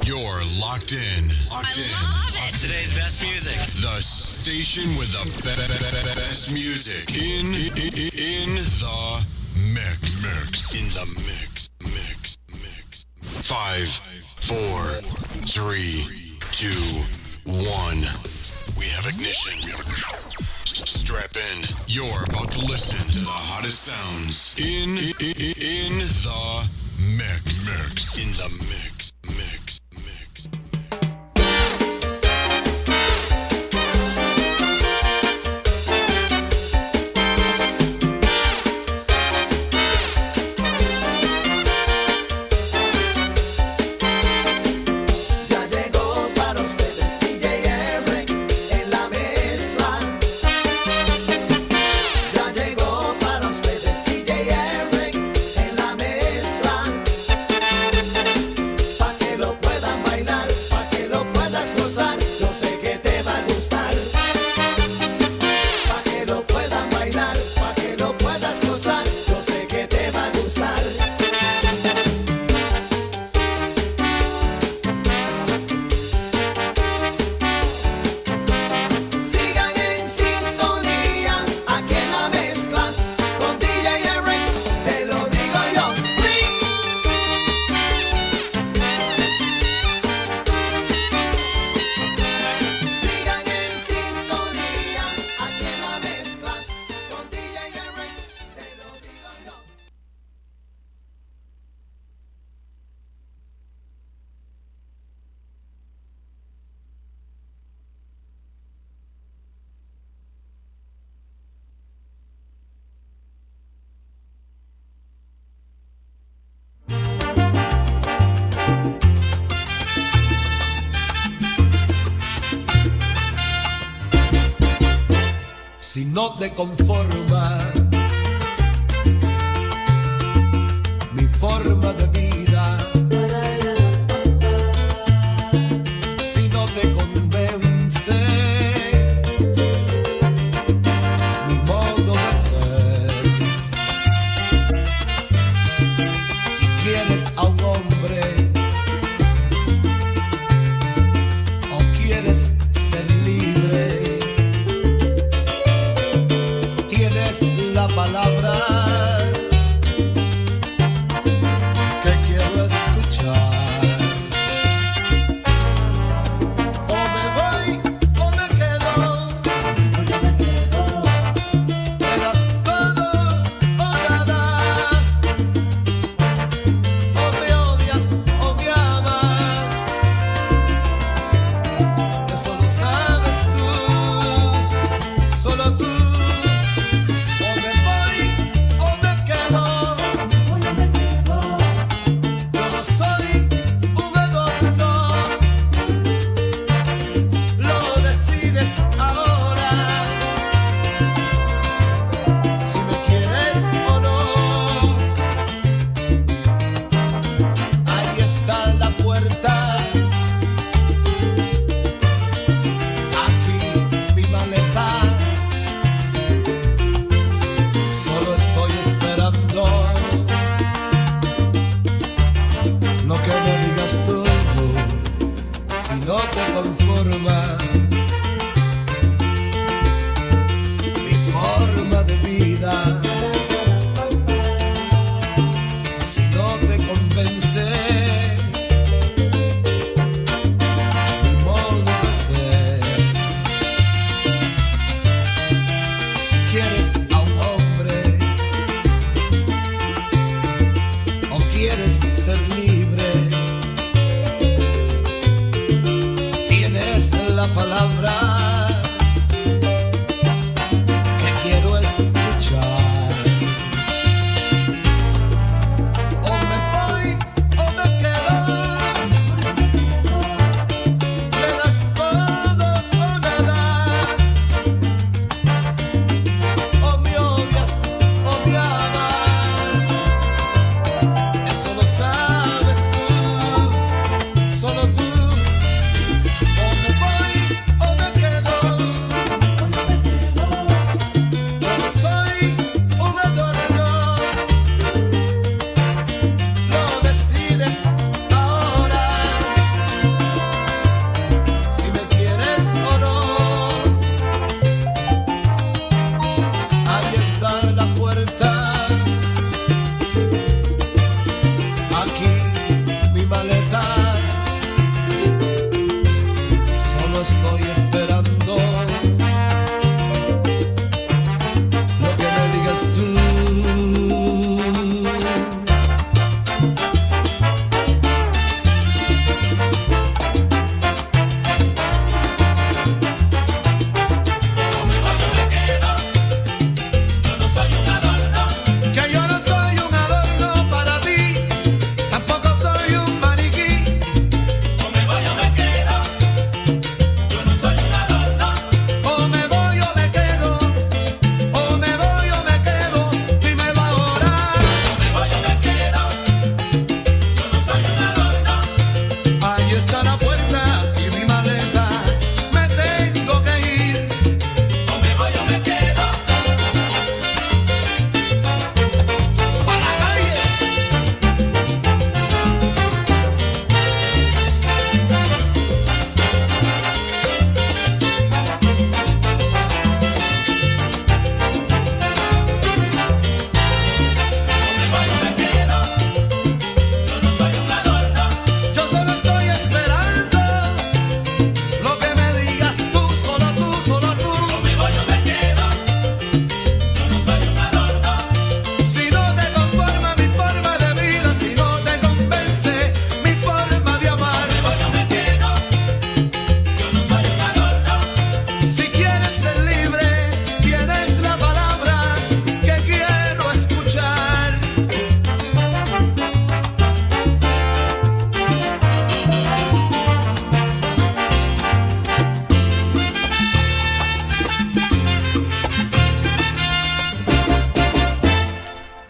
You're locked in. Locked in. Love it. Today's best music. The station with the best music. In the mix. In the mix. 5, 4, 3, 2, 1. We have ignition. Strap in. You're about to listen to the hottest sounds in the mix. In the mix. Si no te conforma mi forma de vida, si no te convence mi modo de ser, si quieres a un hombre o quieres ser libre, la palabra que quiero escuchar. O me voy o me quedo, me das todo o nada, o me odias o me amas, eso lo sabes tú, solo tú. No te conforma mi forma de vida, si no te convence mi modo de ser, si quieres a un hombre o quieres ser libre, la palabra que quiero escuchar. O me voy o me quedo, me das todo o nada, o me odias o me amas, eso lo sabes.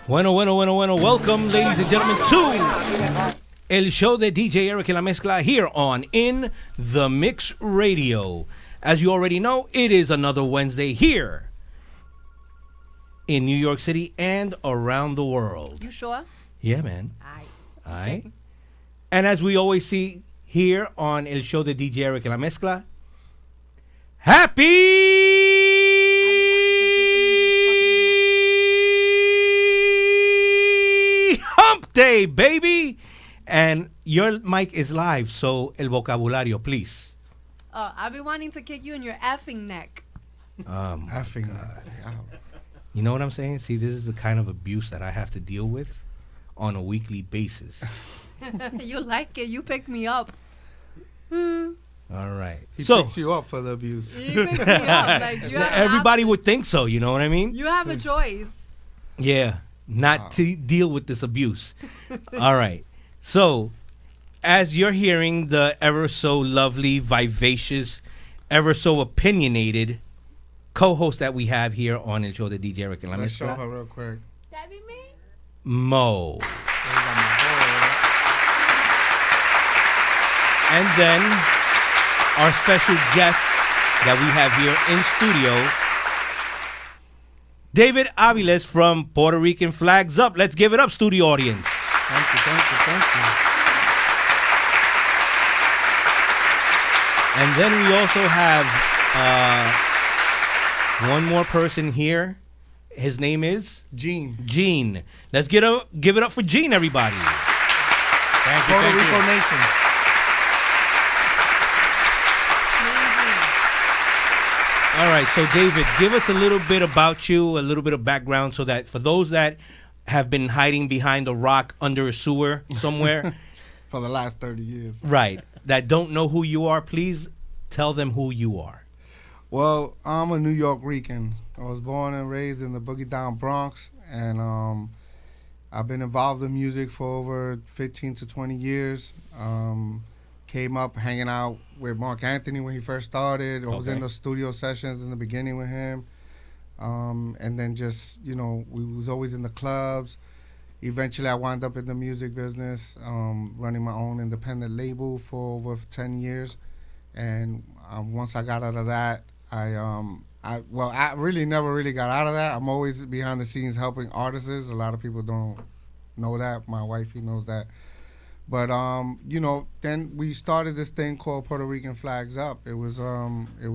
Bueno, bueno, bueno, bueno. Welcome, ladies and gentlemen, to El Show de DJ Erick and La Mezcla here on In The Mix Radio. As you already know, it is another Wednesday here in New York City and around the world. You sure? Yeah, man. Aye. Aye. And as we always see here on El Show de DJ Erick and La Mezcla, Happy Hump Day, baby! And your mic is live, so el vocabulario, please. Oh, I've been wanting to kick you in your effing neck. Effing. You know what I'm saying? See, this is the kind of abuse that I have to deal with on a weekly basis. You like it. You picked me up. All right. He so picks you up for the abuse. You picked me up. Like, you have everybody an option. would think so, you know what I mean? You have a choice. Yeah, not to deal with this abuse. All right. So, as you're hearing the ever so lovely, vivacious, ever so opinionated co-host that we have here on El Show de DJ Erick and La Let's show Mezcla, her real quick. That be me? Mo. And then our special guests that we have here in studio, David Aviles from Puerto Rican Flags Up. Let's give it up, studio audience. Thank you. And then we also have one more person here. His name is Gene. Gene. Let's give it up for Gene, everybody. Thank you. Puerto Thank Rico you. Nation. All right, so David, give us a little bit about you, a little bit of background, so that for those that have been hiding behind a rock under a sewer somewhere, For the last 30 years. right, that don't know who you are, please tell them who you are. Well, I'm a New York Rican. I was born and raised in the Boogie Down Bronx, and I've been involved in music for over 15 to 20 years. Came up hanging out with Mark Anthony when he first started. I was in the studio sessions in the beginning with him. And then just, we was always in the clubs. Eventually, I wound up in the music business, running my own independent label for over 10 years. And once I got out of that, I really never really got out of that. I'm always behind the scenes helping artists. A lot of people don't know that. My wifey knows that. But then we started this thing called Puerto Rican Flags Up. It was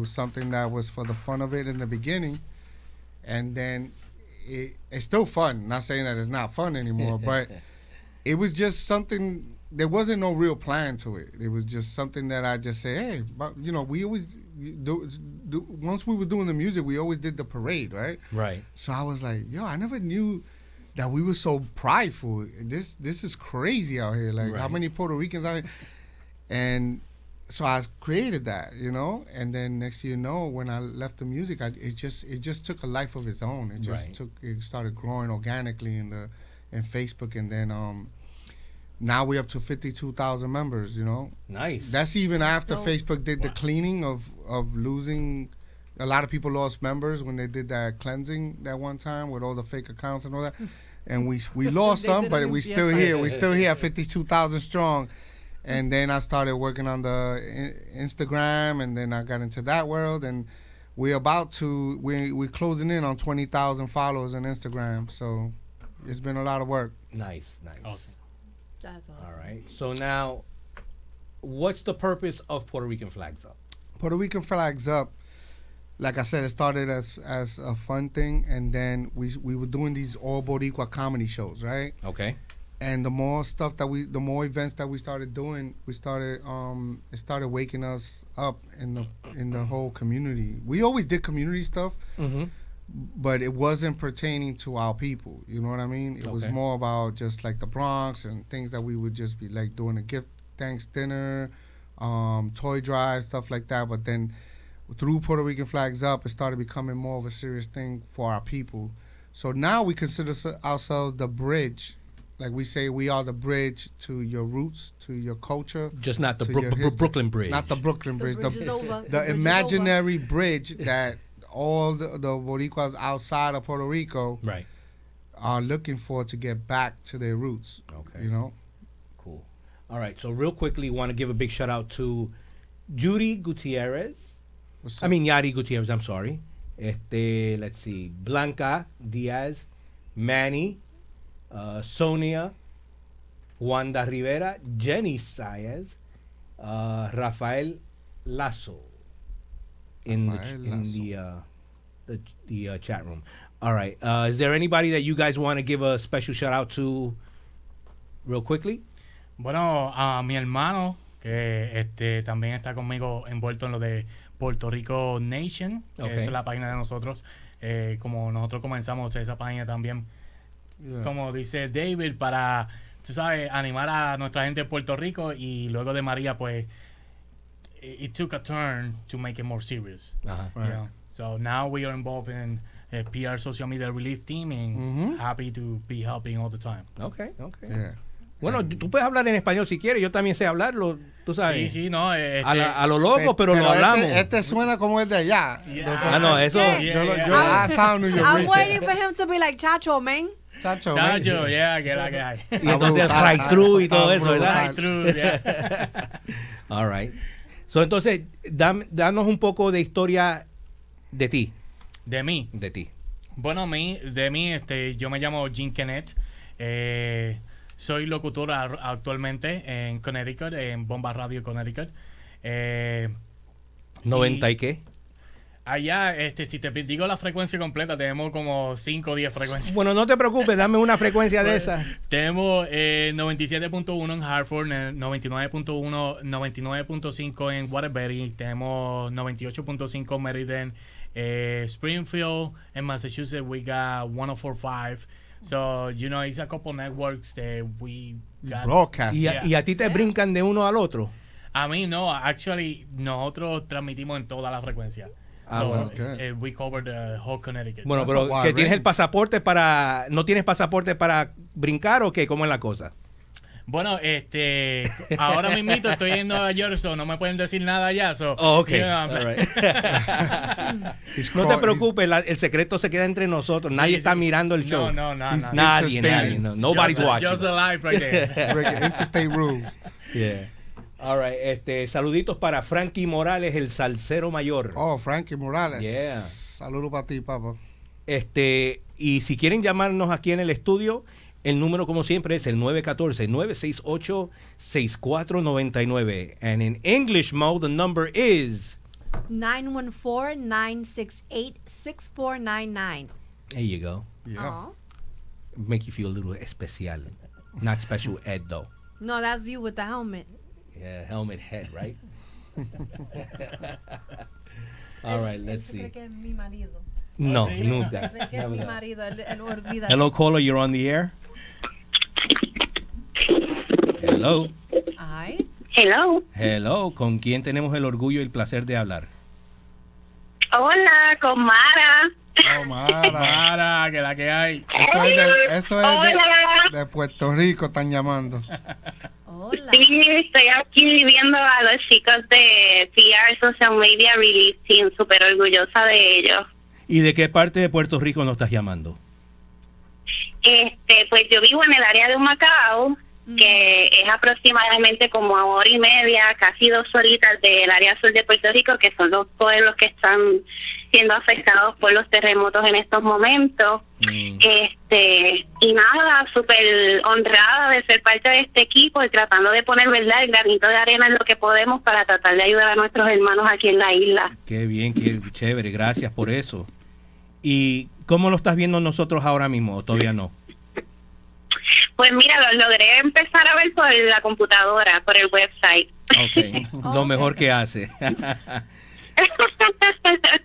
something that was for the fun of it in the beginning, and then it's still fun. Not saying that it's not fun anymore, but it was just something. There wasn't no real plan to it. It was just something that I just say, hey, but we always do. Once we were doing the music, we always did the parade, right? Right. So I was like, I never knew that we were so prideful. This is crazy out here. Like, how many Puerto Ricans out here? And so I created that, And then next thing you know, when I left the music, it just took a life of its own. It started growing organically in Facebook, and then now we're up to 52,000 members. Nice. That's even after Facebook did the cleaning of losing. A lot of people lost members when they did that cleansing that one time with all the fake accounts and all that. And we lost some, but we still here. We still here at 52,000 strong. And then I started working on the Instagram, and then I got into that world. And we're closing in on 20,000 followers on Instagram. So it's been a lot of work. Nice. Awesome. That's awesome. All right. So now, what's the purpose of Puerto Rican Flags Up? Puerto Rican Flags Up, like I said, it started as a fun thing, and then we were doing these all Boricua comedy shows, right? Okay. And the more events that we started doing, it started waking us up in the whole community. We always did community stuff, but it wasn't pertaining to our people. You know what I mean? It was more about just like the Bronx and things that we would just be like doing a gift thanks dinner, toy drive, stuff like that. But then through Puerto Rican Flags Up, it started becoming more of a serious thing for our people. So now we consider ourselves the bridge. Like we say, we are the bridge to your roots, to your culture. Just not the to your history. Brooklyn Bridge. Not the Brooklyn Bridge. The bridge is over. The imaginary bridge that all the Boricuas outside of Puerto Rico right. are looking for to get back to their roots. Okay. You know. Cool. All right. So real quickly, want to give a big shout out to Judy Gutierrez. What's I mean Yari Gutierrez. I'm sorry. Let's see. Blanca Diaz, Manny, Sonia, Wanda Rivera, Jenny Saez, Rafael Lasso in the chat room. All right. Is there anybody that you guys want to give a special shout out to real quickly? Bueno, a mi hermano, que también está conmigo envuelto en lo de Puerto Rico Nation, que Okay. es la página de nosotros. Como nosotros comenzamos esa página también, Yeah. como dice David, para, tú sabes, animar a nuestra gente de Puerto Rico, y luego de María, pues, it took a turn to make it more serious. Ajá. You know? So now we are involved in a PR social media relief team, and happy to be helping all the time. Okay, okay. Yeah. Bueno, tú puedes hablar en español si quieres. Yo también sé hablarlo, tú sabes. Sí, no, A lo loco, pero lo este, hablamos. Este suena como el de allá. Yeah. No, eso. I sound New I'm York. waiting for him to be like Chacho, man. Chacho, Chacho, yeah, que la que hay. Y entonces el right through y todo eso, ¿verdad? Right through, yeah. All right. So, entonces, danos un poco de historia de ti. De mí. De ti. Bueno, de mí, yo me llamo Jim Kenneth. Soy locutor actualmente en Connecticut, en Bomba Radio Connecticut. 90 y qué. Allá, si te digo la frecuencia completa, tenemos como 5 o 10 frecuencias. Bueno, no te preocupes, dame una frecuencia de esa. Tenemos 97.1 en Hartford, 99.1, 99.5 en Waterbury, tenemos 98.5 en Meriden, Springfield, en Massachusetts we got 104.5. So, you know, it's a couple networks that we got. Broadcast. Y a ti te brincan de uno al otro. A mí no, actually, nosotros transmitimos en toda la frecuencia. Ah, So, bueno. Okay. we cover the whole Connecticut. Bueno, That's pero a wide que tienes el range. pasaporte para... ¿No tienes pasaporte para brincar o qué? ¿Cómo es la cosa? Bueno, ahora mismito estoy en Nueva York, so no me pueden decir nada allá. So, Oh, ok. you know, All right. No te preocupes, el secreto se queda entre nosotros. Nadie está mirando el show. No, He's Nadie, interstate. nadie. No. Nobody's watching. Just alive right there. Breaking interstate rules. Yeah. All right. Saluditos para Frankie Morales, el salsero mayor. Oh, Frankie Morales. Yeah. Saludos para ti, papá. Y si quieren llamarnos aquí en el estudio, el número, como siempre, es el 914-968-6499. And in English mode, the number is... 914-968-6499. There you go. Yeah. Aw. Make you feel a little especial. Not special ed, though. No, that's you with the helmet. Yeah, helmet head, right? All right, let's Él se cree see. que es mi marido. No, sí? nunca. Cree que es mi marido. Él olvida. Hello, caller, you're on the air. Hello. Ay. Hello. Hello, ¿con quién tenemos el orgullo y el placer de hablar? Hola, con Mara. Oh, Mara. Para, que la que hay. Eso es Hola. de Puerto Rico, están llamando. Hola. Sí, estoy aquí viendo a los chicos de PR Social Media Relief Team, súper orgullosa de ellos. ¿Y de qué parte de Puerto Rico nos estás llamando? Pues yo vivo en el área de Humacao, que es aproximadamente como a hora y media, casi 2 horitas del área sur de Puerto Rico, que son los pueblos que están siendo afectados por los terremotos en estos momentos. Y nada, súper honrada de ser parte de este equipo y tratando de poner, ¿verdad?, el granito de arena en lo que podemos para tratar de ayudar a nuestros hermanos aquí en la isla. Qué bien, qué chévere, gracias por eso. ¿Y cómo lo estás viendo nosotros ahora mismo o todavía no? Pues mira, lo logré empezar a ver por la computadora, por el website. Okay. Lo mejor que hace.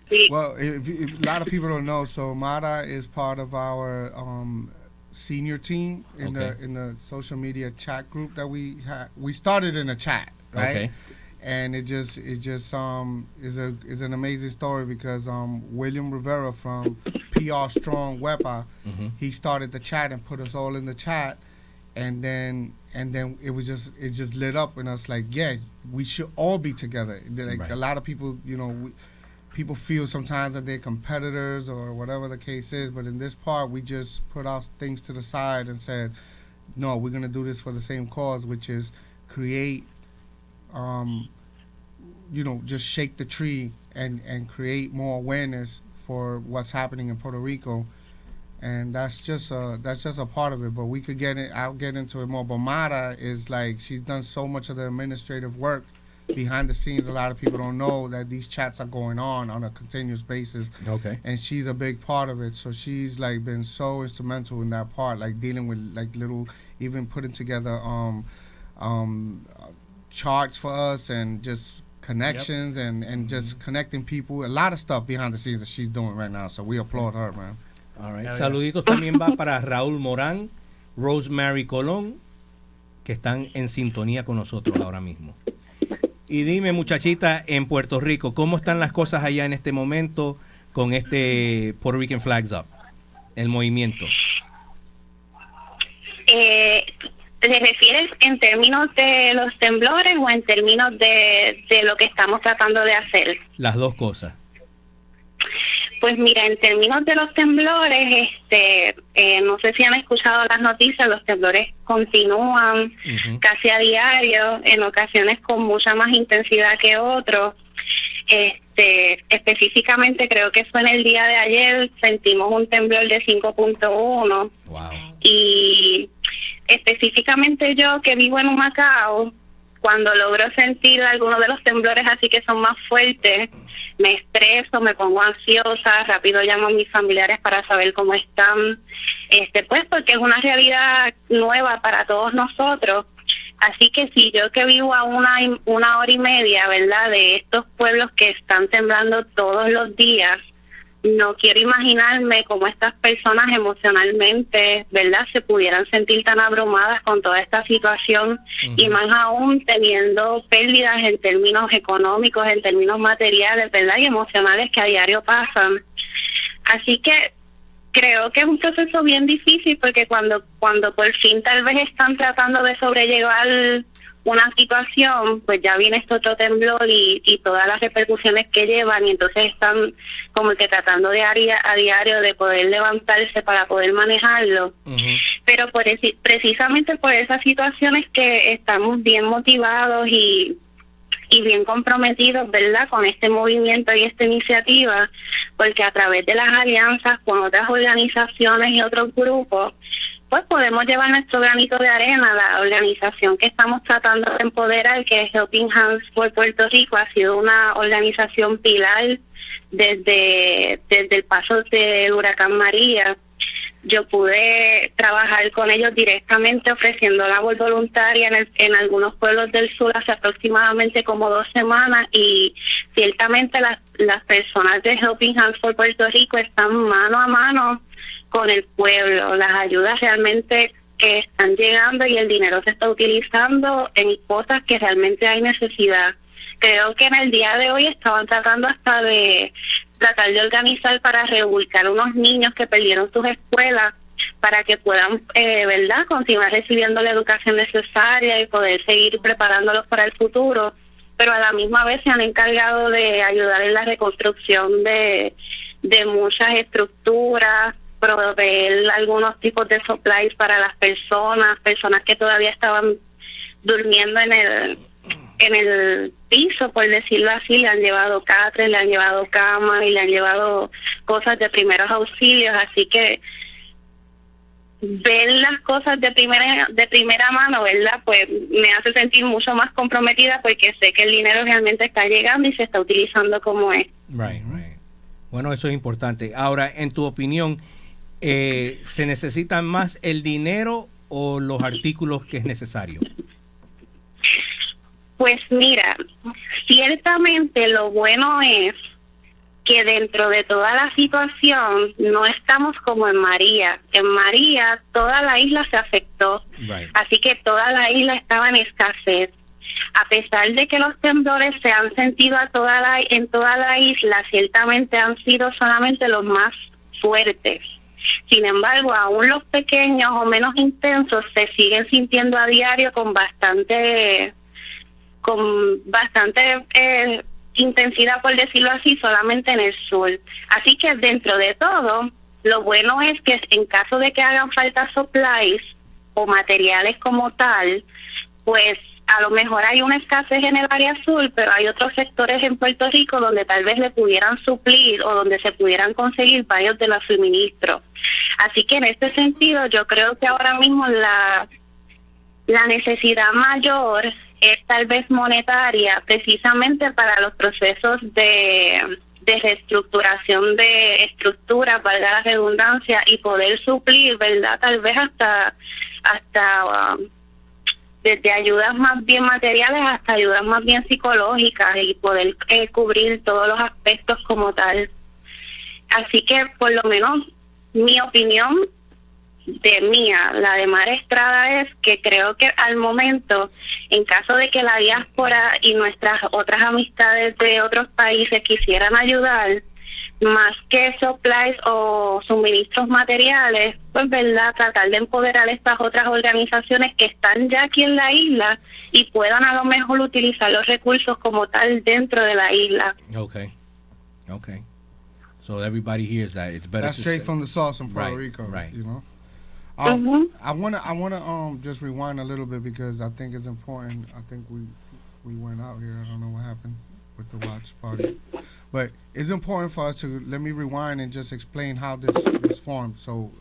Sí. Well, if a lot of people don't know, so Mara is part of our senior team in Okay. the social media chat group that we had. We started in a chat, right? Okay. And it just is an amazing story because William Rivera from PR Strong Wepa, he started the chat and put us all in the chat, and then it just lit up in us like, yeah, we should all be together. Like Right. a lot of people, you know, people feel sometimes that they're competitors or whatever the case is, but in this part, we just put our things to the side and said, no, we're going to do this for the same cause, which is create, just shake the tree and create more awareness for what's happening in Puerto Rico. And that's just a part of it, but we could I'll get into it more. But Mara is like, she's done so much of the administrative work behind the scenes. A lot of people don't know that these chats are going on a continuous basis. Okay. And she's a big part of it. So she's like been so instrumental in that part, like dealing with like even putting together charts for us and just connections and just connecting people. A lot of stuff behind the scenes that she's doing right now. So we applaud her, man. All right. Saluditos también va para Raúl Morán, Rosemary Colón, que están en sintonía con nosotros ahora mismo. Y dime, muchachita, en Puerto Rico, ¿cómo están las cosas allá en este momento con este Puerto Rican Flags Up, el movimiento? ¿Te refieres en términos de los temblores o en términos de lo que estamos tratando de hacer? Las dos cosas. Pues mira, en términos de los temblores, no sé si han escuchado las noticias, los temblores continúan casi a diario, en ocasiones con mucha más intensidad que otros. Específicamente creo que fue en el día de ayer, sentimos un temblor de 5.1. Wow. Y específicamente yo que vivo en Humacao, cuando logro sentir algunos de los temblores así que son más fuertes, me estreso, me pongo ansiosa, rápido llamo a mis familiares para saber cómo están, pues porque es una realidad nueva para todos nosotros. Así que si yo que vivo a una hora y media, ¿verdad?, de estos pueblos que están temblando todos los días, no quiero imaginarme cómo estas personas emocionalmente, ¿verdad?, se pudieran sentir tan abrumadas con toda esta situación y más aún teniendo pérdidas en términos económicos, en términos materiales, ¿verdad?, y emocionales que a diario pasan. Así que creo que es un proceso bien difícil porque cuando por fin tal vez están tratando de sobrellevar una situación, pues ya viene este otro temblor y todas las repercusiones que llevan, y entonces están como que tratando a diario de poder levantarse para poder manejarlo. Pero precisamente por esas situaciones que estamos bien motivados y bien comprometidos, ¿verdad?, con este movimiento y esta iniciativa, porque a través de las alianzas con otras organizaciones y otros grupos, pues podemos llevar nuestro granito de arena. La organización que estamos tratando de empoderar, que es Helping Hands for Puerto Rico, ha sido una organización pilar desde el paso del huracán María. Yo pude trabajar con ellos directamente ofreciendo labor voluntaria en algunos pueblos del sur hace aproximadamente como 2 semanas, y ciertamente las personas de Helping Hands for Puerto Rico están mano a mano con el pueblo. Las ayudas realmente que están llegando y el dinero se está utilizando en cosas que realmente hay necesidad. Creo que en el día de hoy estaban tratando hasta de tratar de organizar para reubicar unos niños que perdieron sus escuelas para que puedan, ¿verdad?, continuar recibiendo la educación necesaria y poder seguir preparándolos para el futuro. Pero a la misma vez se han encargado de ayudar en la reconstrucción de muchas estructuras, proveer algunos tipos de supplies para las personas que todavía estaban durmiendo en el piso, por decirlo así. Le han llevado catres, le han llevado camas y le han llevado cosas de primeros auxilios. Así que ver las cosas de primera mano, ¿verdad?, pues me hace sentir mucho más comprometida porque sé que el dinero realmente está llegando y se está utilizando como es. Right. Bueno, eso es importante. Ahora, en tu opinión, ¿se necesita más el dinero o los artículos que es necesario? Pues mira, ciertamente lo bueno es que dentro de toda la situación no estamos como en María. En María toda la isla se afectó, así que toda la isla estaba en escasez. A pesar de que los temblores se han sentido en toda la isla, ciertamente han sido solamente los más fuertes. Sin embargo, aún los pequeños o menos intensos se siguen sintiendo a diario con bastante intensidad, por decirlo así, solamente en el sur. Así que dentro de todo, lo bueno es que en caso de que hagan falta supplies o materiales como tal, pues a lo mejor hay una escasez en el área sur, pero hay otros sectores en Puerto Rico donde tal vez le pudieran suplir o donde se pudieran conseguir varios de los suministros. Así que en este sentido yo creo que ahora mismo la necesidad mayor es tal vez monetaria, precisamente para los procesos de reestructuración de estructuras, valga la redundancia, y poder suplir, ¿verdad? Tal vez hasta desde ayudas más bien materiales hasta ayudas más bien psicológicas y poder cubrir todos los aspectos como tal. Así que por lo menos mi opinión la de Mar Estrada, es que creo que al momento, en caso de que la diáspora y nuestras otras amistades de otros países quisieran ayudar, más que supplies o suministros materiales, pues verdad, tratar de empoderar a estas otras organizaciones que están ya aquí en la isla y puedan a lo mejor utilizar los recursos como tal dentro de la isla. Okay. So everybody hears that it's better. That's straight from the source in Puerto Rico, right? You know. Mm-hmm. I wanna just rewind a little bit because I think it's important. I think we went out here. I don't know what happened with the watch party, but it's important for us to let me rewind and just explain how this was formed. So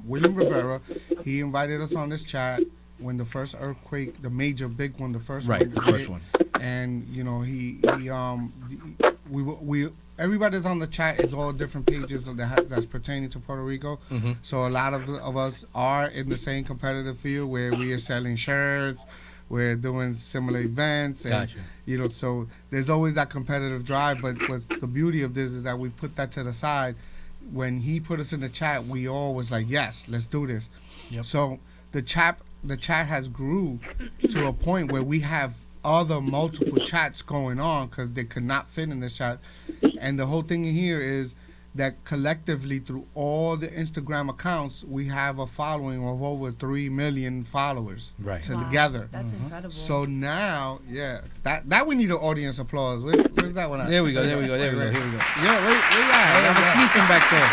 William Rivera, he invited us on this chat when the first earthquake, the major big one, the first one, and you know we everybody that's on the chat is all different pages that's pertaining to Puerto Rico. Mm-hmm. So a lot of us are in the same competitive field where we are selling shirts, we're doing similar events, and Gotcha. you know, so there's always that competitive drive. But what's the beauty of this is that we put that to the side. When he put us in the chat, we all was like, yes, let's do this. Yep. So the chat has grew to a point where we have other multiple chats going on because they could not fit in this chat. And the whole thing here is that collectively through all the Instagram accounts, we have a following of over 3 million followers together. That's incredible. So now, that we need an audience applause. Where's that one at? There we go. Here we go. Yeah, where you at? I was sleeping back there.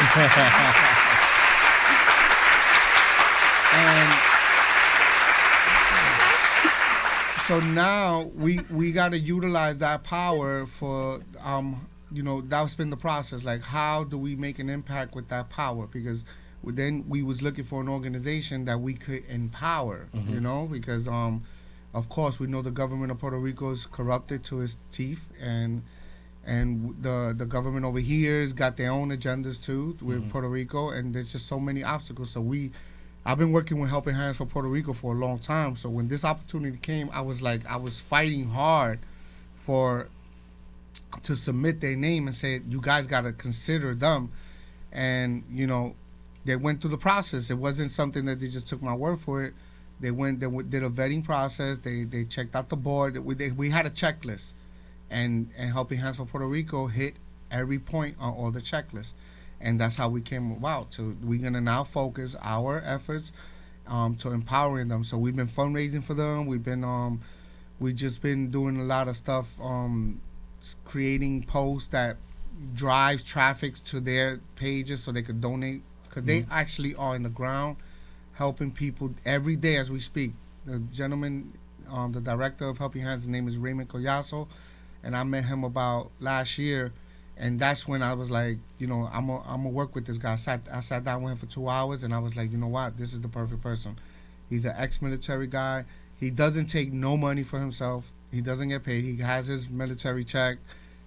And so now we got to utilize that power for you know, that's been the process. Like, how do we make an impact with that power? Because then we was looking for an organization that we could empower, you know, because of course we know the government of Puerto Rico is corrupted to its teeth, and the government over here has got their own agendas too with Puerto Rico, and there's just so many obstacles. So I've been working with Helping Hands for Puerto Rico for a long time. So when this opportunity came, I was fighting hard to submit their name and say, you guys got to consider them. And, you know, they went through the process. It wasn't something that they just took my word for it. They did a vetting process. They checked out the board. We had a checklist. And Helping Hands for Puerto Rico hit every point on all the checklists. And that's how we came about. So we're going to now focus our efforts to empowering them. So we've been fundraising for them. We've just been doing a lot of stuff, creating posts that drives traffic to their pages so they could donate, because they actually are in the ground helping people every day as we speak. The gentleman, the director of Helping Hands, his name is Raymond Collazo, and I met him about last year, and that's when I was like, you know, I'm gonna work with this guy. I sat down with him for 2 hours, and I was like, you know what, this is the perfect person. He's an ex-military guy. He doesn't take no money for himself. He doesn't get paid. He has his military check.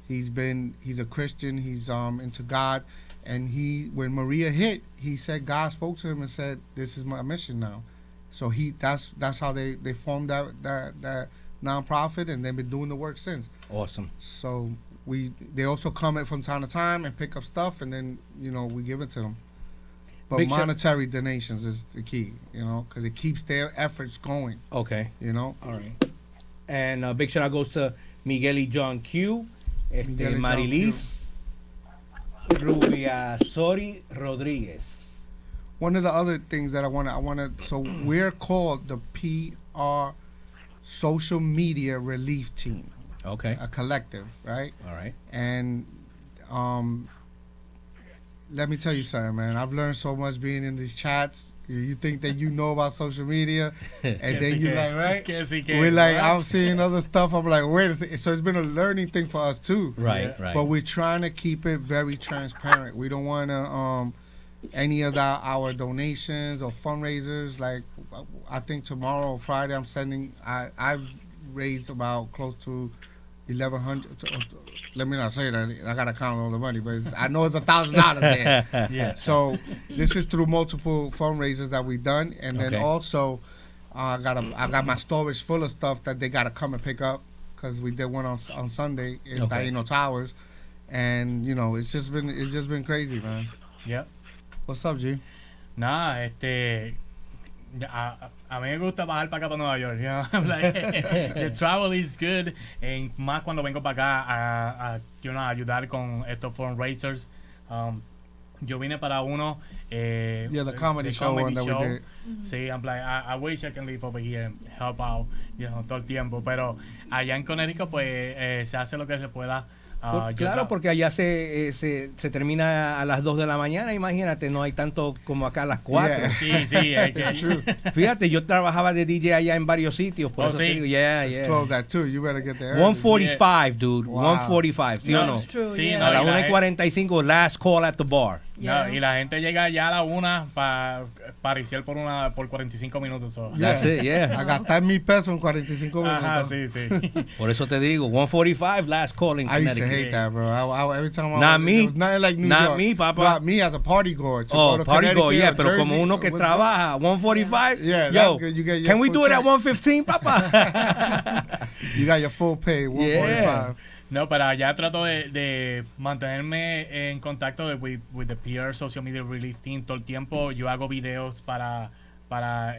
He's a Christian. He's into God. And when Maria hit, he said God spoke to him and said, "This is my mission now." So that's how they formed that nonprofit, and they've been doing the work since. Awesome. So they also come from time to time and pick up stuff, and then, you know, we give it to them. But Big monetary donations is the key, you know, because it keeps their efforts going. Okay. You know. All right. And big shout out goes to Miguel y John Q, Miguel y John Marilis, Rubia Sori Rodriguez. One of the other things that I want to, so we're called the PR Social Media Relief Team. Okay. a collective, right? All right. And let me tell you something, man. I've learned so much being in these chats. You think that you know about social media, and then you like, right? We're like, I'm seeing other stuff. I'm like, wait a second. So it's been a learning thing for us too. Right, right. But we're trying to keep it very transparent. We don't want to any of our donations or fundraisers. Like, I think tomorrow or Friday, I've raised about close to 1,100. Let me not say that. I gotta count all the money, but I know it's $1,000 there. Yeah. So this is through multiple fundraisers that we've done, and then Okay. also I got my storage full of stuff that they gotta come and pick up because we did one on Sunday in Okay. Taino Towers, and you know it's just been crazy, man. Yep. What's up, G? Nada, a mí me gusta bajar para acá para Nueva York, you know? Like, the travel is good, and más cuando vengo para acá a ayudar con estos fundraisers. Yo vine para uno, Yeah, the comedy show one that we did. Sí, I'm like, I wish I can live over here and help out, you know, todo el tiempo, pero allá en Connecticut pues se hace lo que se pueda. Claro, porque allá se termina a las 2 de la mañana, imagínate, no hay tanto como acá a las 4. Yeah. Sí, es que Fíjate, yo trabajaba de DJ allá en varios sitios, por Oh, eso sí. te digo, yeah, Let's yeah. close that too. You better get there. early. 145, dude, Wow. 145, ¿sí o no? It's true, Sí, yeah. no, A las y la 1:45, last call at the bar. Yeah. No, y la gente llega ya a la 1 para pariciar por 45 minutos. So. Yeah. That's it, yeah. I got that $1,000 en 45 minutos. Ajá, sí. Por eso te digo, 145, last call in I used to Connecticut. hate that, bro. Every time I Not was, me. it was nothing like New Not York. me, papa. Not me as a party goer. To Oh, go to party go, Connecticut yeah, or pero Jersey, como uno que what's trabaja, 145, Yeah, yo, that's good. You get your can we full do it at check. 115, papa? up? You got your full pay, 145. No, pero allá trato de mantenerme en contacto with the peer social media relief team todo el tiempo. Yo hago videos para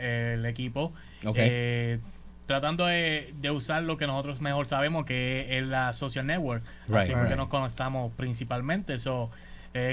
el equipo. Okay. Tratando de usar lo que nosotros mejor sabemos, que es la social network. Right. Así porque Right. nos conectamos principalmente. So,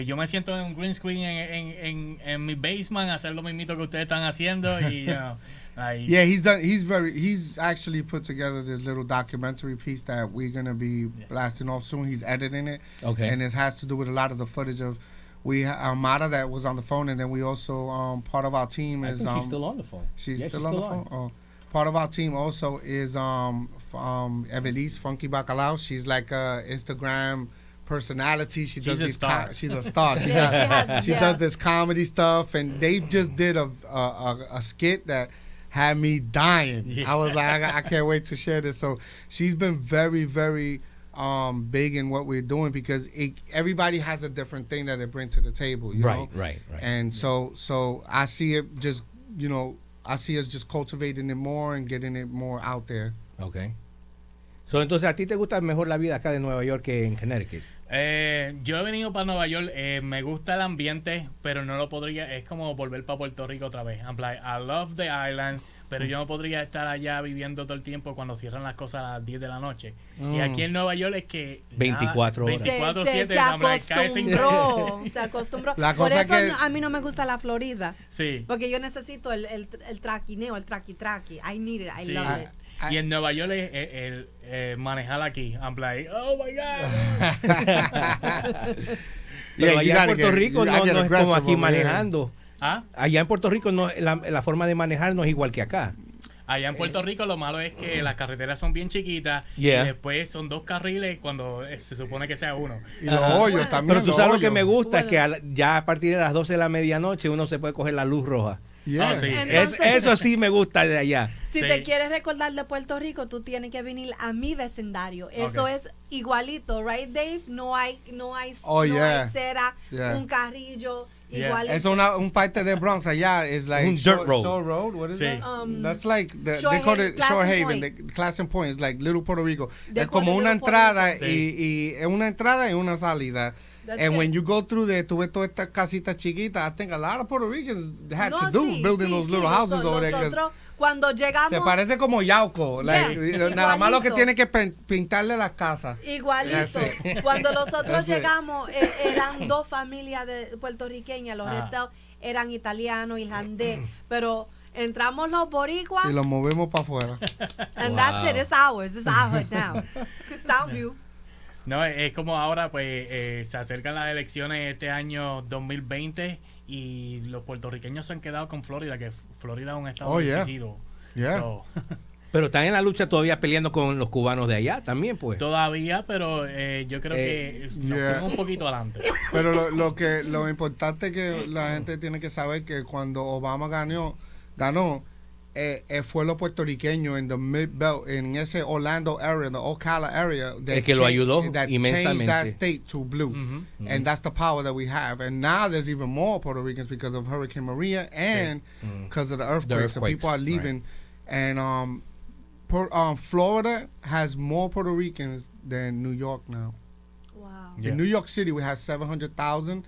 yo me siento en un green screen en mi basement, hacer lo mismito que ustedes están haciendo. Y, you know, like, Yeah, he's actually put together this little documentary piece that we're going to be blasting off soon. He's editing it. Okay. And it has to do with a lot of the footage of Mara that was on the phone, and then we also part of our team I is think she's still on the phone. she's Yeah, still on the phone. Oh, part of our team also is Aviles Funky Bacalao. She's like a Instagram personality. She does She's a these star. she's a star. She Yeah, does she has, does this comedy stuff, and they just did a skit that had me dying. Yeah. I was like, I can't wait to share this. So she's been very, very big in what we're doing because everybody has a different thing that they bring to the table. You know? Right. And so I see it just, you know, I see us just cultivating it more and getting it more out there. Okay. So, entonces, ¿a ti te gusta mejor la vida acá de Nueva York que en Connecticut? Yo he venido para Nueva York, me gusta el ambiente, pero no lo podría, es como volver para Puerto Rico otra vez. I'm like, I love the island, pero yo no podría estar allá viviendo todo el tiempo cuando cierran las cosas a las 10 de la noche. Y aquí en Nueva York es que... 24 horas. 24/7, Se I'm like, cállese. se acostumbró. La Por cosa eso que- a mí no me gusta la Florida. Sí. Porque yo necesito el traquineo, el traqui. I need it. I Sí. love it. Y en Nueva York es el manejar aquí. I'm like, oh my God. Pero you allá en gotta Puerto get- Rico I no get es como aggressive aquí over here. manejando. ¿Ah? Allá en Puerto Rico no, la forma de manejar no es igual que acá. Allá en Puerto Rico lo malo es que las carreteras son bien chiquitas Yeah. y después son 2 carriles cuando se supone que sea uno. Y los hoyos también. Pero tú los sabes lo que hoyos. me gusta es que Bueno. ya a partir de las 12 de la medianoche uno se puede coger la luz roja. Yeah. Oh, sí. Entonces- Eso sí me gusta de allá. Si Sí. te quieres recordar de Puerto Rico, tú tienes que venir a mi vecindario. Eso es igualito, right, Dave? No hay Oh, yeah. hay cera, Yeah. un carrillo, Yeah. igualito. Es un parte de Bronx allá is like Un dirt road. Shore Road. What is Sí. that? That's like they Shore call Haven, it Shore Classen Haven, Point. the Classen Point. It's like Little Puerto Rico. They Es como call it una Little Puerto entrada Rico. y una entrada y una salida. That's And it. when you go through there, tú ves todas estas casitas chiquitas. I think a lot of Puerto Ricans had No, to do sí, building sí, those sí, little houses over there. 'Cause nosotros, cuando llegamos, se parece como Yauco. Like, Yeah. nada más lo que Igualito. tiene que pintarle las casas. igualito. That's it. Cuando nosotros That's it. llegamos, eran 2 familias de puertorriqueñas, los Ah. restos eran italianos, irlandés, pero Entramos los boricuas. Y lo movemos para afuera. And that's it. It's ours. It's ours now. Soundview. No, es como ahora, pues, se acercan las elecciones este año 2020 y los puertorriqueños se han quedado con Florida, que Florida es un estado decisivo. Yeah. So, Pero están en la lucha todavía peleando con los cubanos de allá también, pues. todavía, pero yo creo que nos fuimos un poquito adelante. Pero lo importante que la gente tiene que saber que cuando Obama ganó fue los puertorriqueños en the Mid-Belt, en ese Orlando area, the Ocala area, Es que lo ayudó that inmensamente. changed that state to blue. And that's the power that we have. And now there's even more Puerto Ricans because of Hurricane Maria and because of the earthquakes. So people are leaving. Right. And Florida has more Puerto Ricans than New York now. Wow. In New York City, we have 700,000.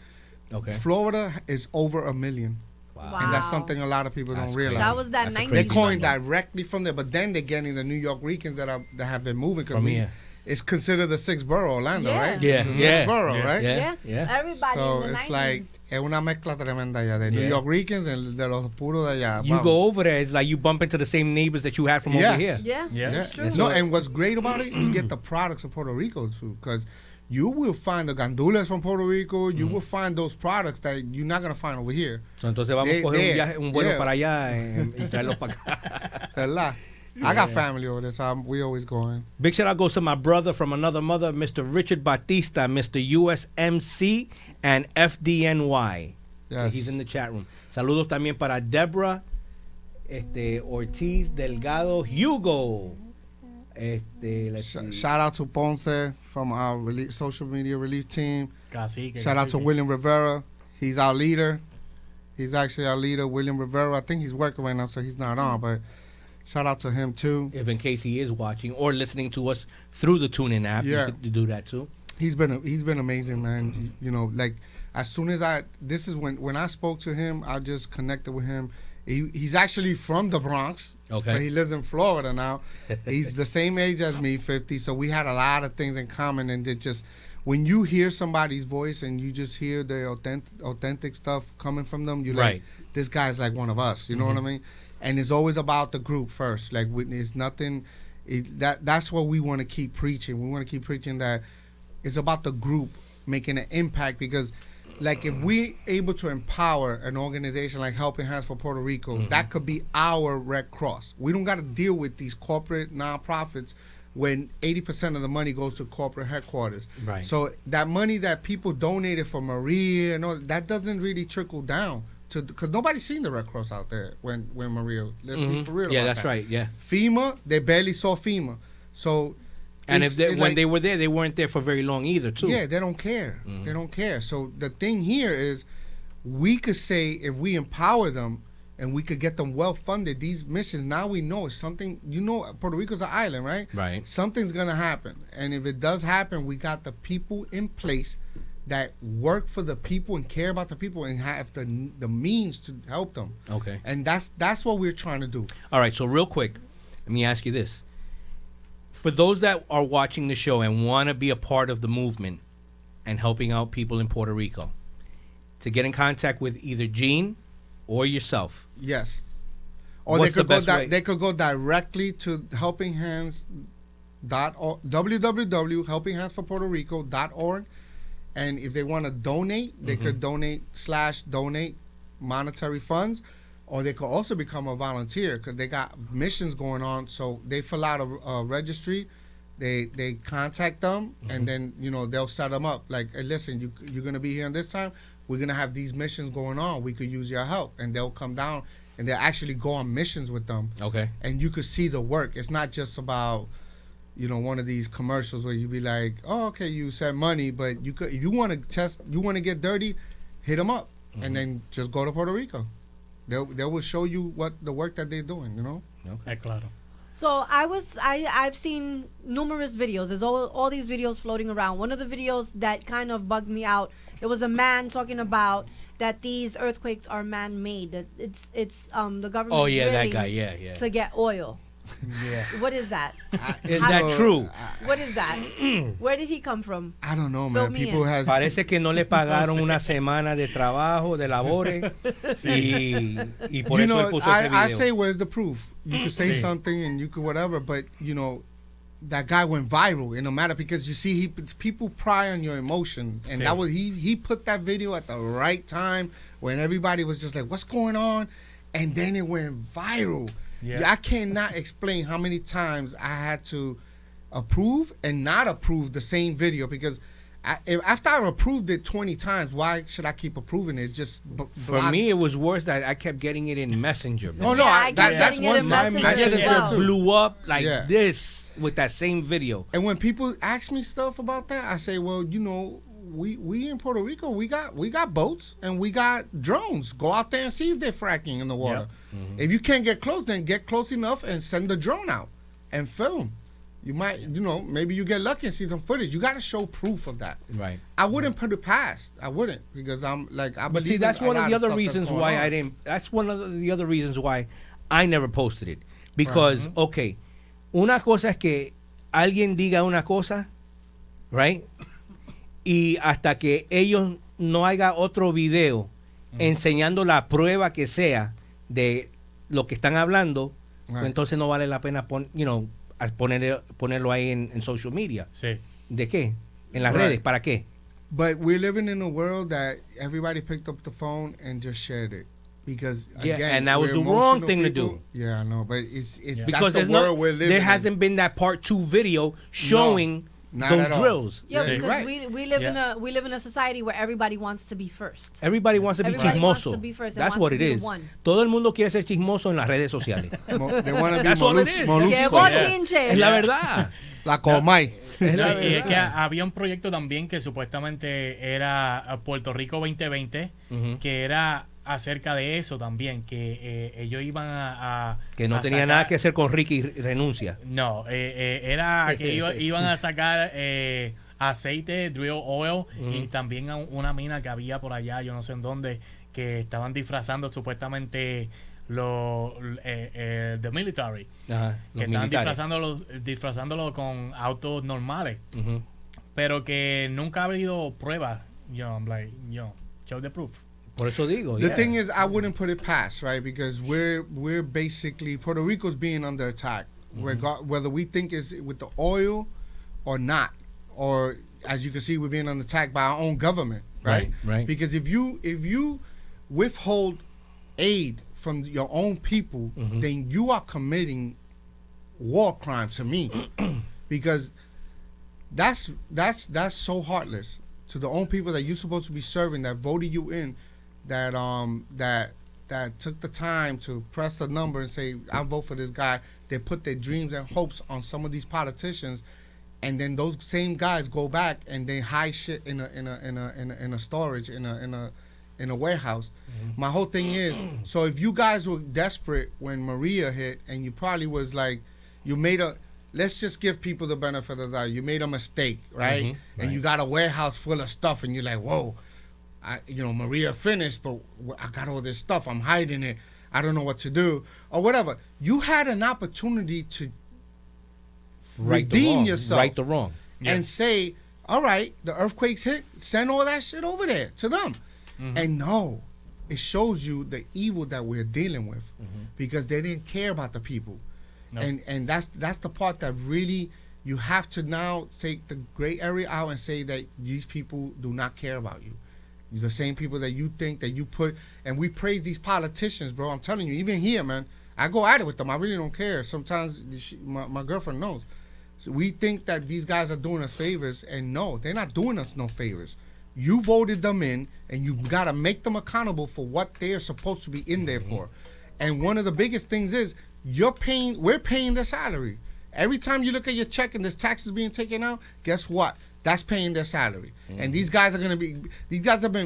Okay. Florida is over 1 million. Wow. And that's something a lot of people don't realize. That was that That's a 90s. They're crazy calling number. directly from there, but then they're getting the New York Ricans that have been moving From because here. it's considered the sixth borough, Orlando, Yeah. right? Yeah, It's the yeah. sixth borough, Yeah. right? Yeah. Everybody So in the it's 90s. like es una mezcla tremenda ya de New Yeah. York Ricans and de los puros de allá. You Vamos. go over there, it's like you bump into the same neighbors that you had from over Yes. here. Yeah, Yeah. that's true. No, and what's great about it, you get the products of Puerto Rico too, because you will find the gandules from Puerto Rico. You will find those products that you're not gonna find over here. So, entonces vamos a coger un vuelo yeah. para allá y traerlos para acá. ¿Verdad? I got family over there, so we always going. Big shout out goes to my brother from another mother, Mr. Richard Batista, Mr. USMC and FDNY. Yes. He's in the chat room. Saludos también para Deborah Ortiz Delgado Hugo. Let's see. Shout out to Ponce from our social media relief team. Cacique, Shout out to cacique. William Rivera. He's our leader. He's actually our leader, William Rivera. I think he's working right now, so he's not on, but shout out to him too. If in case he is watching or listening to us through the TuneIn app, Yeah. you could do that too. He's been amazing, man. You know, like as soon as when I spoke to him, I just connected with him. He's actually from the Bronx, Okay. but he lives in Florida now. He's the same age as me, 50. So we had a lot of things in common, and it just when you hear somebody's voice and you just hear the authentic stuff coming from them, you're Right. like, this guy's like one of us. You know what I mean? And it's always about the group first. Like it's nothing. That's what we want to keep preaching. We want to keep preaching that it's about the group making an impact because. Like if we able to empower an organization like Helping Hands for Puerto Rico, that could be our Red Cross. We don't got to deal with these corporate nonprofits when 80% of the money goes to corporate headquarters. Right. So that money that people donated for Maria and all that doesn't really trickle down to because nobody's seen the Red Cross out there when Maria. Let's be for real. Yeah, about that's that. right. Yeah. FEMA, they barely saw FEMA. So. And it's- if they, it's when like- they were there, they weren't there for very long either, too. yeah, they don't care. They don't care. So the thing here is we could say if we empower them and we could get them well funded, these missions, now we know it's something, Puerto Rico's an island, right? Right. Something's going to happen. And if it does happen, we got the people in place that work for the people and care about the people and have the means to help them. Okay. And that's what we're trying to do. All right, so real quick, let me ask you this. For those that are watching the show and want to be a part of the movement and helping out people in Puerto Rico, to get in contact with either Gene or yourself. Yes. Or What's they could the best way? they could go directly to www.helpinghandsforpuertorico.org, and if they want to donate, they could donate monetary funds, or they could also become a volunteer because they got missions going on. So they fill out a registry, they contact them, and then they'll set them up. Like, hey, listen, you're gonna be here on this time. We're gonna have these missions going on. We could use your help, and they'll come down and they'll actually go on missions with them. Okay. And you could see the work. It's not just about one of these commercials where you be like, oh, okay, you said money, but you could, if you want to test, you want to get dirty, hit them up, and then just go to Puerto Rico. They will show you what the work that they're doing. Claro. So I've seen numerous videos. There's all these videos floating around. One of the videos that kind of bugged me out, it was a man talking about that these earthquakes are man-made. That it's the government. Oh, yeah, that drilling guy. Yeah, yeah. To get oil. Yeah. What is that? Is that true? What is that? Where did he come from? I don't know, Fill man. me People in. has Parece que no le pagaron una semana de trabajo, de labores, y por you eso know, él puso ese video. I say, where's the proof? You could say something and you could whatever, but you know, that guy went viral. It no matter because you see, people pry on your emotion, and that was he put that video at the right time when everybody was just like, "What's going on?" And then it went viral. Yeah. I cannot explain how many times I had to approve and not approve the same video because after I approved it 20 times, why should I keep approving it? It's just for me, it was worse that I kept getting it in Messenger. Bro. Oh no, getting that's it one. in Messenger I get it as there well. too. Blew up like this with that same video. And when people ask me stuff about that, I say, well, you know, we in Puerto Rico, we got boats and we got drones. Go out there and see if they're fracking in the water. If you can't get close, then get close enough and send the drone out and film. You might, you know, maybe you get lucky and see some footage. You got to show proof of that. Right. I wouldn't put it past. I wouldn't because I'm like, I But believe. see, that's in a one of lot the other stuff that's reasons going why on. I didn't. That's one of the other reasons why I never posted it. Because, okay, una cosa es que alguien diga una cosa, right? Y hasta que ellos no haga otro video enseñando la prueba que sea de lo que están hablando, pues entonces no vale la pena ponerlo ahí en social media. Sí. ¿De qué? En las redes, ¿para qué? But we're living in a world that everybody picked up the phone and just shared it. Because again, and that was we're the wrong emotional thing to people. do. Yeah, I know, but it's Because that's the world we're living there in. hasn't been that part 2 video showing not those at all. drills. Yeah, Sí. because Right. we live in a society where everybody wants to be first. Everybody wants to be Everybody wants chismoso. to be first and That's wants what to it be the is. one. Todo el mundo quiere ser chismoso en las redes sociales. They want to be That's all it is. Llegó Chinche. Es la verdad. La Comay. Es la No, y es que verdad. había un proyecto también que supuestamente era Puerto Rico 2020, que era acerca de eso también, que ellos iban a Que no a tenía sacar- nada que hacer con Ricky renuncia. No, era que iban a sacar aceite, drill oil, y también a una mina que había por allá, yo no sé en dónde, que estaban disfrazando supuestamente the military, Ajá, que los estaban militares. disfrazándolo con autos normales, Ujú. pero que nunca ha habido pruebas. I'm like, show the proof. Por eso digo. The yeah. thing is, I wouldn't put it past, right? Because we're basically Puerto Rico's being under attack, whether we think it's with the oil or not, or as you can see, we're being under attack by our own government, right? Right. Because if you withhold aid from your own people, then you are committing war crimes to me, because that's so heartless to the own people that you're supposed to be serving, that voted you in, that took the time to press a number and say, I vote for this guy. They put their dreams and hopes on some of these politicians, and then those same guys go back and they hide shit in a storage in a warehouse. My whole thing is, so if you guys were desperate when Maria hit, and you probably was like, you made a, let's just give people the benefit of the doubt. You made a mistake, right? And you got a warehouse full of stuff, and you're like, whoa, Maria finished, but I got all this stuff. I'm hiding it. I don't know what to do, or whatever. You had an opportunity to redeem yourself, Right the wrong. and say, all right, the earthquakes hit, send all that shit over there to them. And no, it shows you the evil that we're dealing with, because they didn't care about the people. No. And that's the part that really, you have to now take the gray area out and say that these people do not care about you. The same people that you think that you put, and we praise these politicians, bro. I'm telling you, even here, man, I go at it with them. I really don't care. Sometimes my girlfriend knows. So we think that these guys are doing us favors, and no, they're not doing us no favors. You voted them in, and you got to make them accountable for what they are supposed to be in there for. And one of the biggest things is, we're paying their salary. Every time you look at your check and there's taxes being taken out, guess what? That's paying their salary. And these guys are going to be,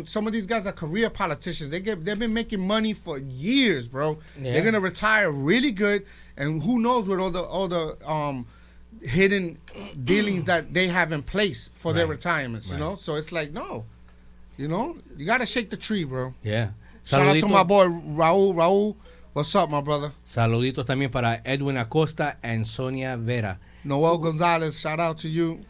some of these guys are career politicians. They've been making money for years, bro. Yeah. They're going to retire really good. And who knows what all the hidden dealings that they have in place for their retirements, you know? So it's like, no, you got to shake the tree, bro. Yeah. Shout out to Saludito. my boy Raul What's up, my brother? Saluditos también para Edwin Acosta and Sonia Vera. Noel Gonzalez, shout out to you.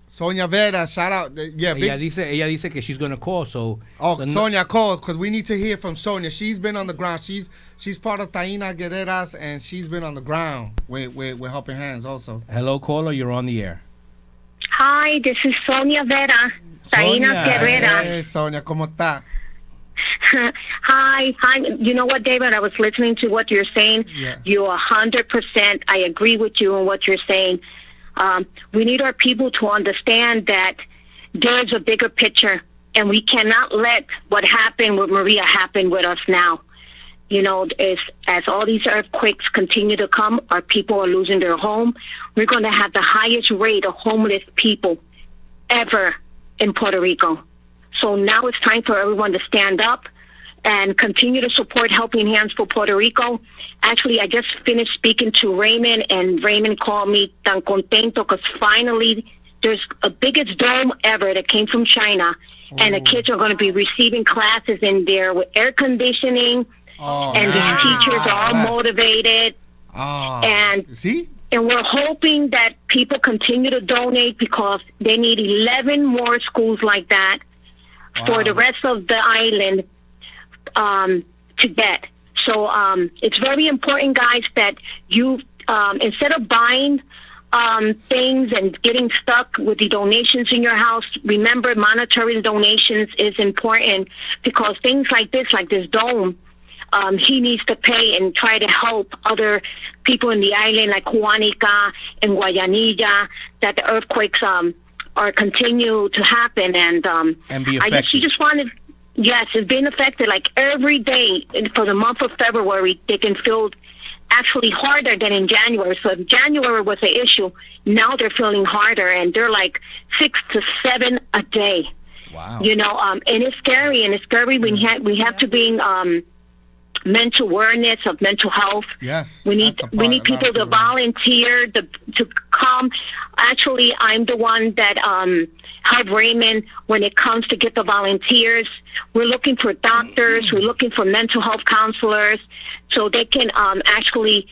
Sonia Vera, shout out. Yeah, Ella dice que she's gonna call, so. Sonia, call, because we need to hear from Sonia. She's been on the ground. She's part of Taina Guerreras, and she's been on the ground with Helping Hands also. Hello, caller, you're on the air. Hi, this is Sonia Vera, Taina Guerrera. Hey, Sonia, ¿cómo está? Hi. You know what, David? I was listening to what you're saying. Yeah. You're 100%. I agree with you on what you're saying. We need our people to understand that there's a bigger picture, and we cannot let what happened with Maria happen with us now. You know, as all these earthquakes continue to come, our people are losing their home. We're going to have the highest rate of homeless people ever in Puerto Rico. So now it's time for everyone to stand up and continue to support Helping Hands for Puerto Rico. Actually, I just finished speaking to Raymond, and Raymond called me tan contento because finally there's a biggest dome ever that came from China, and the kids are going to be receiving classes in there with air conditioning, and the teachers are all motivated. And we're hoping that people continue to donate because they need 11 more schools like that for the rest of the island to get. So it's very important, guys, that you, instead of buying things and getting stuck with the donations in your house, remember monetary donations is important because things like this dome, he needs to pay and try to help other people in the island like Juanica and Guayanilla, that the earthquakes are continue to happen, and be affected. She just wanted. Yes, it's been affected. Like every day for the month of February, they can feel actually harder than in January. So if January was an issue, now they're feeling harder, and they're like 6 to 7 a day. Wow. You know, and it's scary, We have to bring mental awareness of mental health. Yes. We need people to volunteer to come. Actually, I'm the one that have Raymond when it comes to get the volunteers. We're looking for doctors. We're looking for mental health counselors so they can actually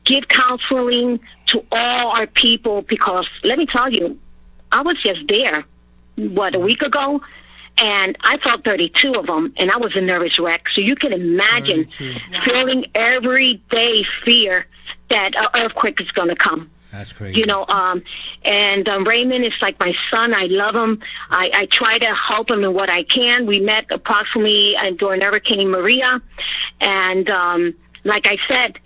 give counseling to all our people, because let me tell you, I was just there, a week ago, and I felt 32 of them, and I was a nervous wreck. So you can imagine feeling everyday fear that an earthquake is going to come. That's crazy. You know, and Raymond is like my son. I love him. I try to help him in what I can. We met approximately during Hurricane Maria, and like I said,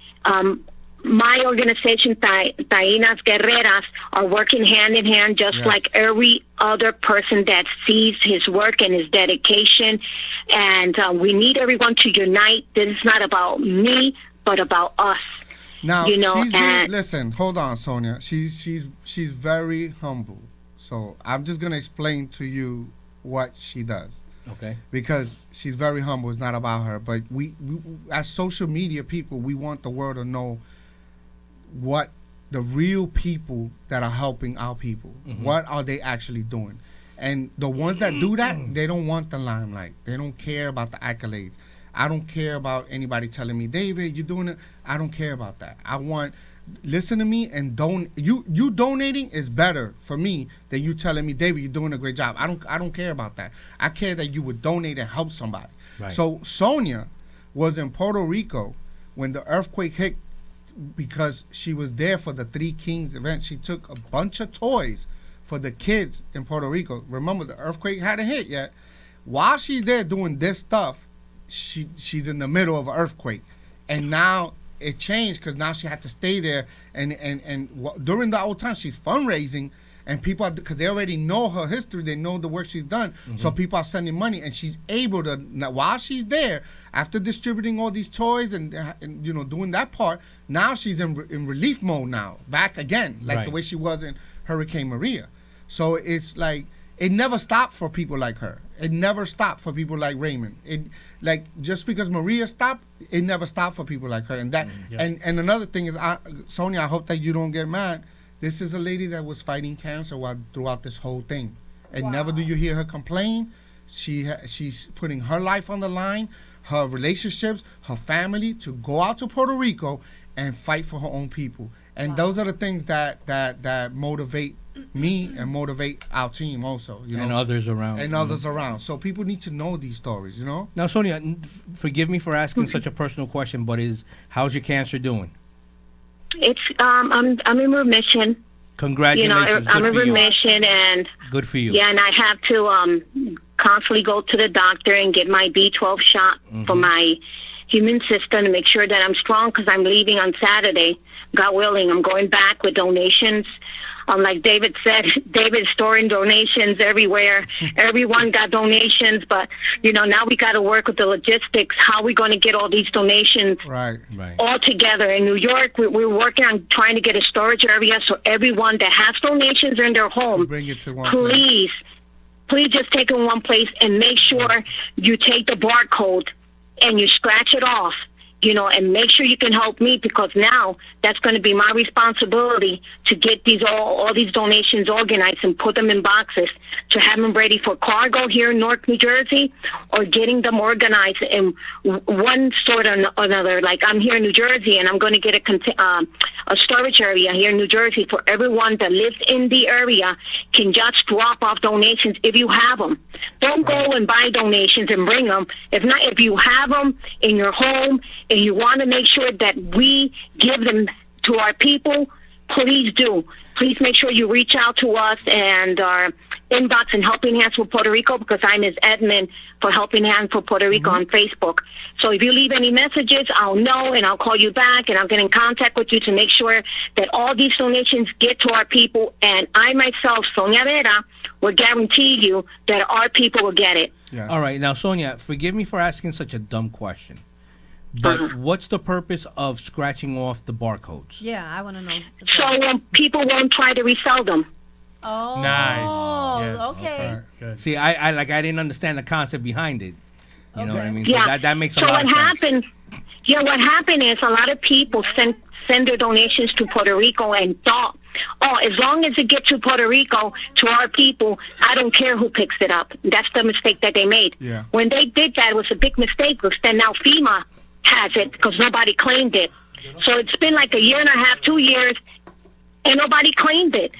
my organization, Tainas Guerreras, are working hand in hand, just like every other person that sees his work and his dedication. And we need everyone to unite. This is not about me, but about us. Now, you know, listen, hold on, Sonia. She's very humble. So I'm just gonna explain to you what she does. Okay. Because she's very humble. It's not about her. But we as social media people, we want the world to know what the real people that are helping our people, what are they actually doing? And the ones that do that, they don't want the limelight. They don't care about the accolades. I don't care about anybody telling me, David, you're doing it. I don't care about that. I want, listen to me and you donating is better for me than you telling me, David, you're doing a great job. I don't care about that. I care that you would donate and help somebody. Right. So Sonia was in Puerto Rico when the earthquake hit, because she was there for the Three Kings event. She took a bunch of toys for the kids in Puerto Rico. Remember, the earthquake hadn't hit yet. While she's there doing this stuff, she's in the middle of an earthquake. And now it changed because now she had to stay there. And during the whole time, she's fundraising. And people, because they already know her history, they know the work she's done. So people are sending money, and she's able to, now, while she's there, after distributing all these toys and you know, doing that part, now she's in relief mode now, back again, like the way she was in Hurricane Maria. So it's like, it never stopped for people like her. It never stopped for people like Raymond. It, like, just because Maria stopped, it never stopped for people like her. And that, and another thing is, Sonia, I hope that you don't get mad. This is a lady that was fighting cancer throughout this whole thing. And never do you hear her complain. She's putting her life on the line her relationships, her family, to go out to Puerto Rico and fight for her own people. And those are the things that motivate me and motivate our team also, you know, and others around. and others around. So people need to know these stories, you know. Now, Sonia, forgive me for asking such a personal question, but how's your cancer doing? It's I'm in remission. Congratulations. I'm Good in for you. remission, and Good for you. yeah, and I have to constantly go to the doctor and get my B12 shot for my immune system to make sure that I'm strong, because I'm leaving on Saturday. God willing, I'm going back with donations. Like David said, David's storing donations everywhere. Everyone got donations, but, now we got to work with the logistics. How are we going to get all these donations Right. all together? In New York, we're working on trying to get a storage area so everyone that has donations in their home, Bring it to one place. please just take it in one place and make sure you take the barcode and you scratch it off, and make sure you can help me, because now that's going to be my responsibility to get all these donations organized and put them in boxes to have them ready for cargo here in Newark, New Jersey, or getting them organized in one sort or another. Like I'm here in New Jersey, and I'm going to get a storage area here in New Jersey for everyone that lives in the area can just drop off donations if you have them. Don't go and buy donations and bring them. If you have them in your home and you want to make sure that we give them to our people, please do. Please make sure you reach out to us and our inbox and Helping Hands for Puerto Rico, because I'm his admin for Helping Hands for Puerto Rico on Facebook. So if you leave any messages, I'll know, and I'll call you back, and I'll get in contact with you to make sure that all these donations get to our people. And I myself, Sonia Vera, will guarantee you that our people will get it. Yes. All right. Now, Sonia, forgive me for asking such a dumb question, but what's the purpose of scratching off the barcodes? Yeah, I want to know. So people won't try to resell them. Oh, Nice. Yes. okay. Good. See, I didn't understand the concept behind it. You know what I mean? Yeah. But that makes a So lot what of sense. happened? Yeah, what happened is a lot of people send their donations to Puerto Rico and thought, as long as it gets to Puerto Rico, to our people, I don't care who picks it up. That's the mistake that they made. Yeah. When they did that, it was a big mistake, because then now FEMA has it because nobody claimed it. So it's been like a year and a half, 2 years, and nobody claimed it.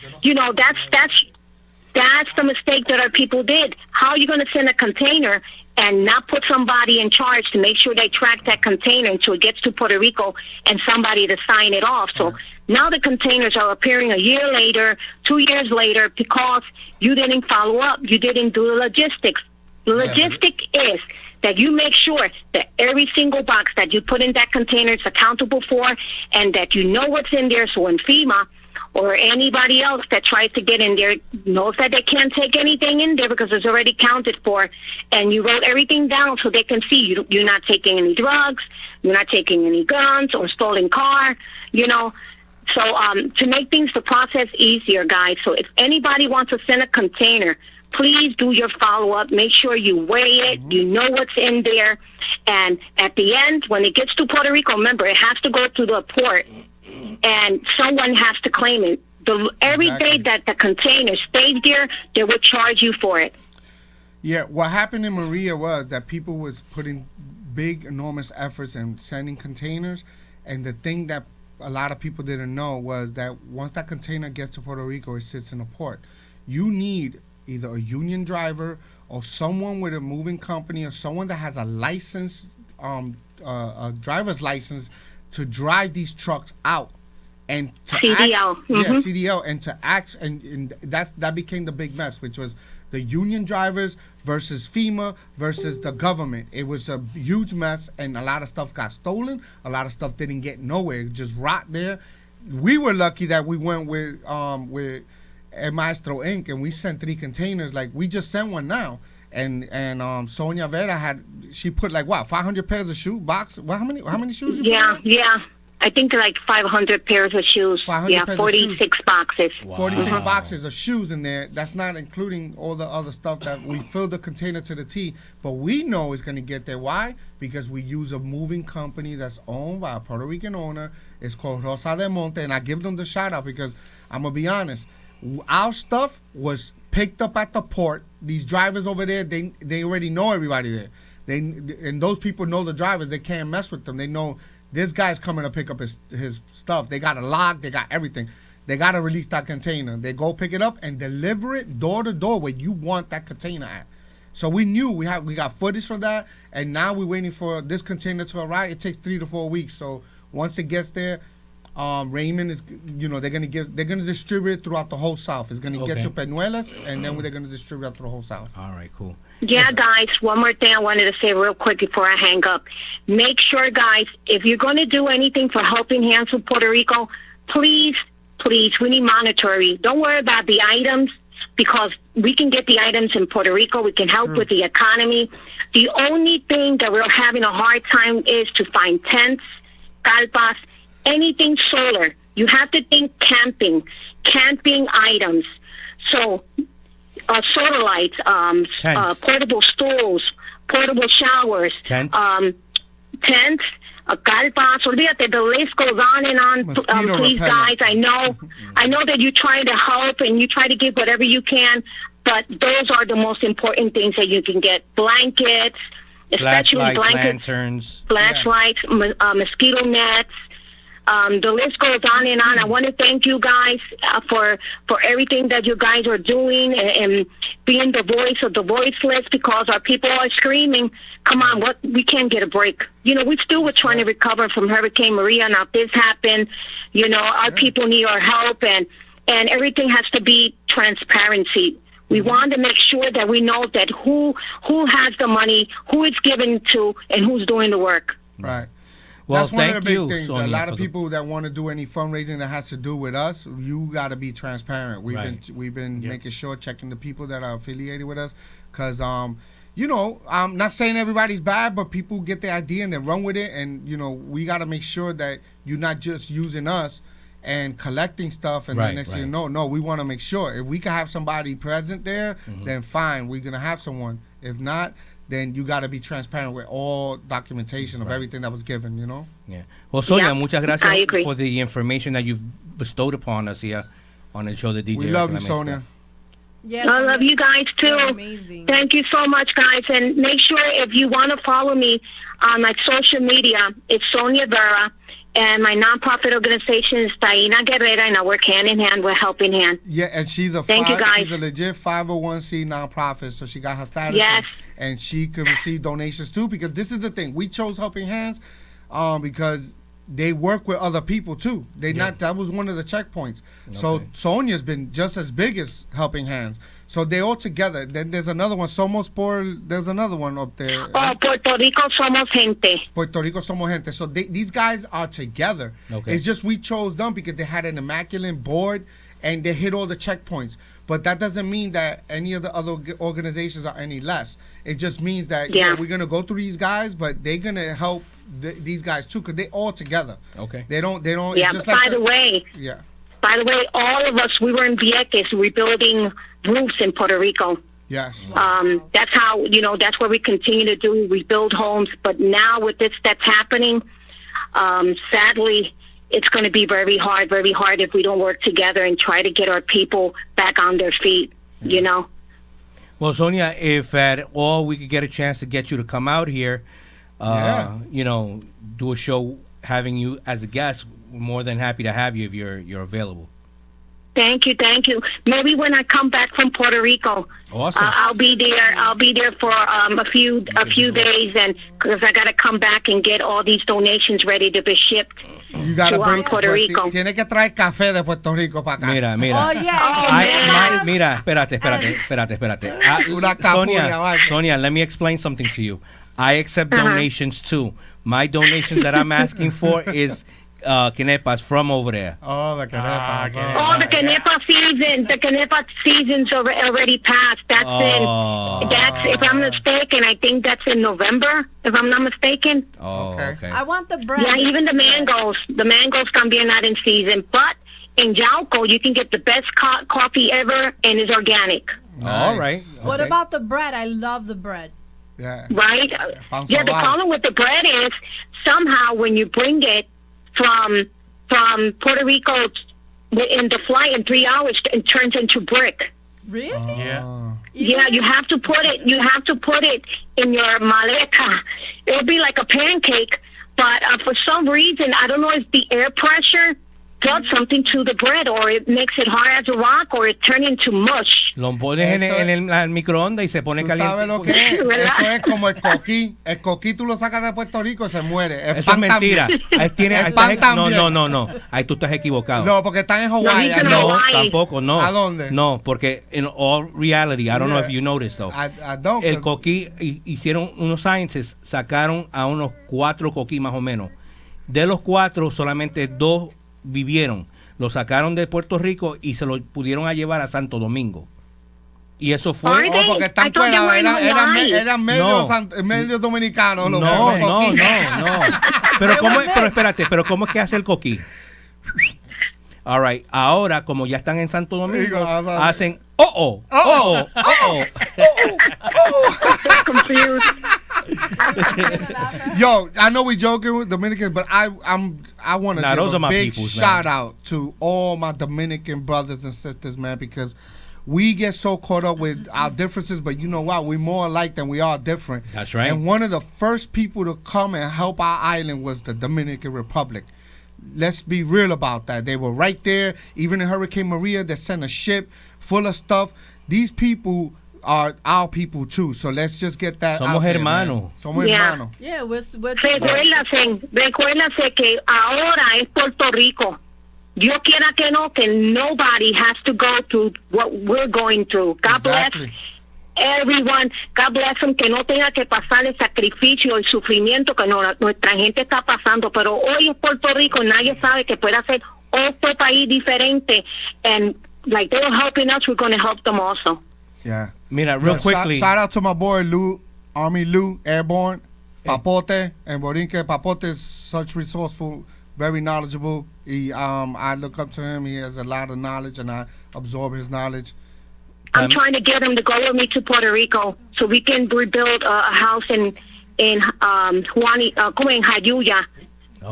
That's the mistake that our people did. How are you going to send a container and not put somebody in charge to make sure they track that container until it gets to Puerto Rico and somebody to sign it off? So now the containers are appearing a year later, 2 years later, because you didn't follow up. You didn't do the logistics. The logistic is that you make sure that every single box that you put in that container is accountable for, and that you know what's in there, so when FEMA or anybody else that tries to get in there knows that they can't take anything in there because it's already counted for, and you wrote everything down so they can see you're not taking any drugs, you're not taking any guns or stolen car, So to make the process easier, guys, so if anybody wants to send a container, please do your follow-up. Make sure you weigh it. You know what's in there. And at the end, when it gets to Puerto Rico, remember, it has to go to the port, and someone has to claim it. Every day that the container stays there, they will charge you for it. Yeah, what happened in Maria was that people was putting big, enormous efforts in sending containers, and the thing that a lot of people didn't know was that once that container gets to Puerto Rico, it sits in a port. You need either a union driver or someone with a moving company or someone that has a license, a driver's license to drive these trucks out and to CDL. CDL, and to act, and that became the big mess, which was the union drivers versus FEMA versus the government. It was a huge mess, and a lot of stuff got stolen. A lot of stuff didn't get nowhere, it just rot there. We were lucky that we went with El Maestro Inc. and we sent 3 containers. Like, we just sent one now, and Sonia Vera she put 500 pairs of shoe box. Well, how many shoes you put in? Yeah. I think like 500 pairs of shoes. 500 pairs 46 of shoes. boxes. Wow. 46 boxes of shoes in there. That's not including all the other stuff that we filled the container to the T. But we know it's going to get there. Why? Because we use a moving company that's owned by a Puerto Rican owner. It's called Rosa de Monte. And I give them the shout out because I'm going to be honest. Our stuff was picked up at the port. These drivers over there, they already know everybody there. And those people know the drivers. They can't mess with them. They know this guy's coming to pick up his stuff. They got a lock. They got everything. They got to release that container. They go pick it up and deliver it door to door where you want that container at. So we knew we got footage for that, and now we're waiting for this container to arrive. It takes 3 to 4 weeks. So once it gets there, Raymond is, they're gonna distribute it throughout the whole South. It's gonna get to Peñuelas, and then they're gonna distribute it through the whole South. All right, cool. Yeah, guys, one more thing I wanted to say real quick before I hang up. Make sure, guys, if you're going to do anything for Helping Hands with Puerto Rico, please, we need monetary. Don't worry about the items, because we can get the items in Puerto Rico. We can help with the economy. The only thing that we're having a hard time is to find tents, carpas, anything solar. You have to think camping items. So solar lights, portable stools, portable showers, tents, carpas. Olvídate, the list goes on and on. Please, guys, I know that you try to help and you try to give whatever you can, but those are the most important things that you can get. Blankets, especially blankets, lanterns, flashlights, mosquito nets. The list goes on and on. I want to thank you guys for everything that you guys are doing and being the voice of the voiceless, because our people are screaming, come on, we can't get a break. We still were trying to recover from Hurricane Maria. Now this happened. Our people need our help, and everything has to be transparency. We want to make sure that we know that who has the money, who it's given to, and who's doing the work. Right. Well, that's one of the big you, things. Sonia, a lot of people that want to do any fundraising that has to do with us, you got to be transparent. We've been making sure, checking the people that are affiliated with us, because I'm not saying everybody's bad, but people get the idea and they run with it, and we got to make sure that you're not just using us and collecting stuff, and then next thing you know, no, we want to make sure if we can have somebody present there, then fine, we're gonna have someone. If not, then you got to be transparent with all documentation of everything that was given, Yeah. Well, Sonia, muchas gracias for the information that you've bestowed upon us here on the show, the DJ. We love you, Sonia. Yes, I love you guys too. Amazing. Thank you so much, guys. And make sure if you want to follow me on my social media, it's Sonia Vera. And my nonprofit organization is Taina Guerrera, and I work hand in hand with Helping Hand. Yeah, and she's a legit 501c nonprofit, so she got her status. Yes. And she could receive donations too, because this is the thing. We chose Helping Hands because they work with other people too. That was one of the checkpoints. Okay. So Sonia's been just as big as Helping Hands. So they all together. Then there's another one, there's another one up there. Oh, Puerto Rico Somos Gente. Puerto Rico Somos Gente. So these guys are together. Okay. It's just we chose them because they had an immaculate board and they hit all the checkpoints. But that doesn't mean that any of the other organizations are any less. It just means that we're going to go through these guys, but they're going to help these guys too, because they all together. Okay. They don't. Yeah, but by the way, all of us, we were in Vieques rebuilding roofs in Puerto Rico. Yes. That's how, that's what we continue to do. We build homes. But now with this that's happening, sadly, it's going to be very hard if we don't work together and try to get our people back on their feet, Well, Sonia, if at all we could get a chance to get you to come out here, do a show having you as a guest, we're more than happy to have you if you're available. Thank you. Maybe when I come back from Puerto Rico, awesome. I'll be there for a few days, and because I got to come back and get all these donations ready to be shipped to Puerto Rico. Tiene que traer café de Puerto Rico para acá. Mira. Oh, yeah. Mira, espérate. Sonia, let me explain something to you. I accept donations too. My donation that I'm asking for is quenepas from over there. Oh, the quenepas. The quenepa season. The quenepa season's already passed. That's if I'm mistaken, I think that's in November, if I'm not mistaken. Oh, okay. I want the bread. Yeah, even the mangoes. The mangoes también not in season. But in Yauco, you can get the best coffee ever, and it's organic. Nice. All right. What about the bread? I love the bread. Yeah. Right? Yeah, the problem with the bread is somehow when you bring it from Puerto Rico in the flight in 3 hours, it turns into brick. Really? Yeah. Yeah, you have to put it. You have to put it in your maleta. It'll be like a pancake, but for some reason, I don't know if the air pressure does something to the bread, or it makes it hard as a rock, or it turns into mush. Lo pones en el microondas y se pone ¿Tú caliente. sabes lo que es? Eso es como el coquí. El coquí tú lo sacas de Puerto Rico y se muere. El Eso es pan mentira. también. Ahí tiene, El ahí pan estás- también. no. Ahí tú estás equivocado. No, porque están en Hawaii. No, No, Hawaii. tampoco, no. ¿A dónde? No, porque in all reality, I don't know if you noticed though. I don't. El coquí, hicieron unos sciences, sacaron a unos 4 coquí más o menos. De los 4, solamente 2 vivieron. Lo sacaron de Puerto Rico y se lo pudieron a llevar a Santo Domingo. Y eso fue... Are Oh, they? porque I están thought they fuera, were in Hawaii. eran medio, No. medio dominicanos. No, los coquí. no. Pero espérate, pero ¿cómo es que hace el coquí? All right, ahora como ya están en Santo Domingo, hacen Confused. Yo, I know we joking with Dominicans, but I want to Nah, those give are a my big peoples, shout man. out to all my Dominican brothers and sisters, man, because we get so caught up with our differences, but you know what? We're more alike than we are different. That's right. And one of the first people to come and help our island was the Dominican Republic. Let's be real about that. They were right there. Even in Hurricane Maria, they sent a ship full of stuff. These people are our people too. So let's just get that Somos out there, hermanos. man. Somos Yeah. hermanos. Yeah, we're Recuérdase que ahora es Puerto Rico. Dios quiera que no, que nobody has to go through what we're going through. God Exactly. bless everyone. God bless them, que no tenga que pasar el sacrificio, el sufrimiento que nuestra gente está pasando. Pero hoy es Puerto Rico, nadie sabe que puede ser otro país diferente. And like they were helping us, we're going to help them also. Yeah. Mira, real quickly. Shout out to my boy Lou, Army Lou, Airborne, Papote, and Borinque. Papote is such resourceful, very knowledgeable. I look up to him. He has a lot of knowledge, and I absorb his knowledge. I'm trying to get him to go with me to Puerto Rico so we can rebuild a house in Jayuya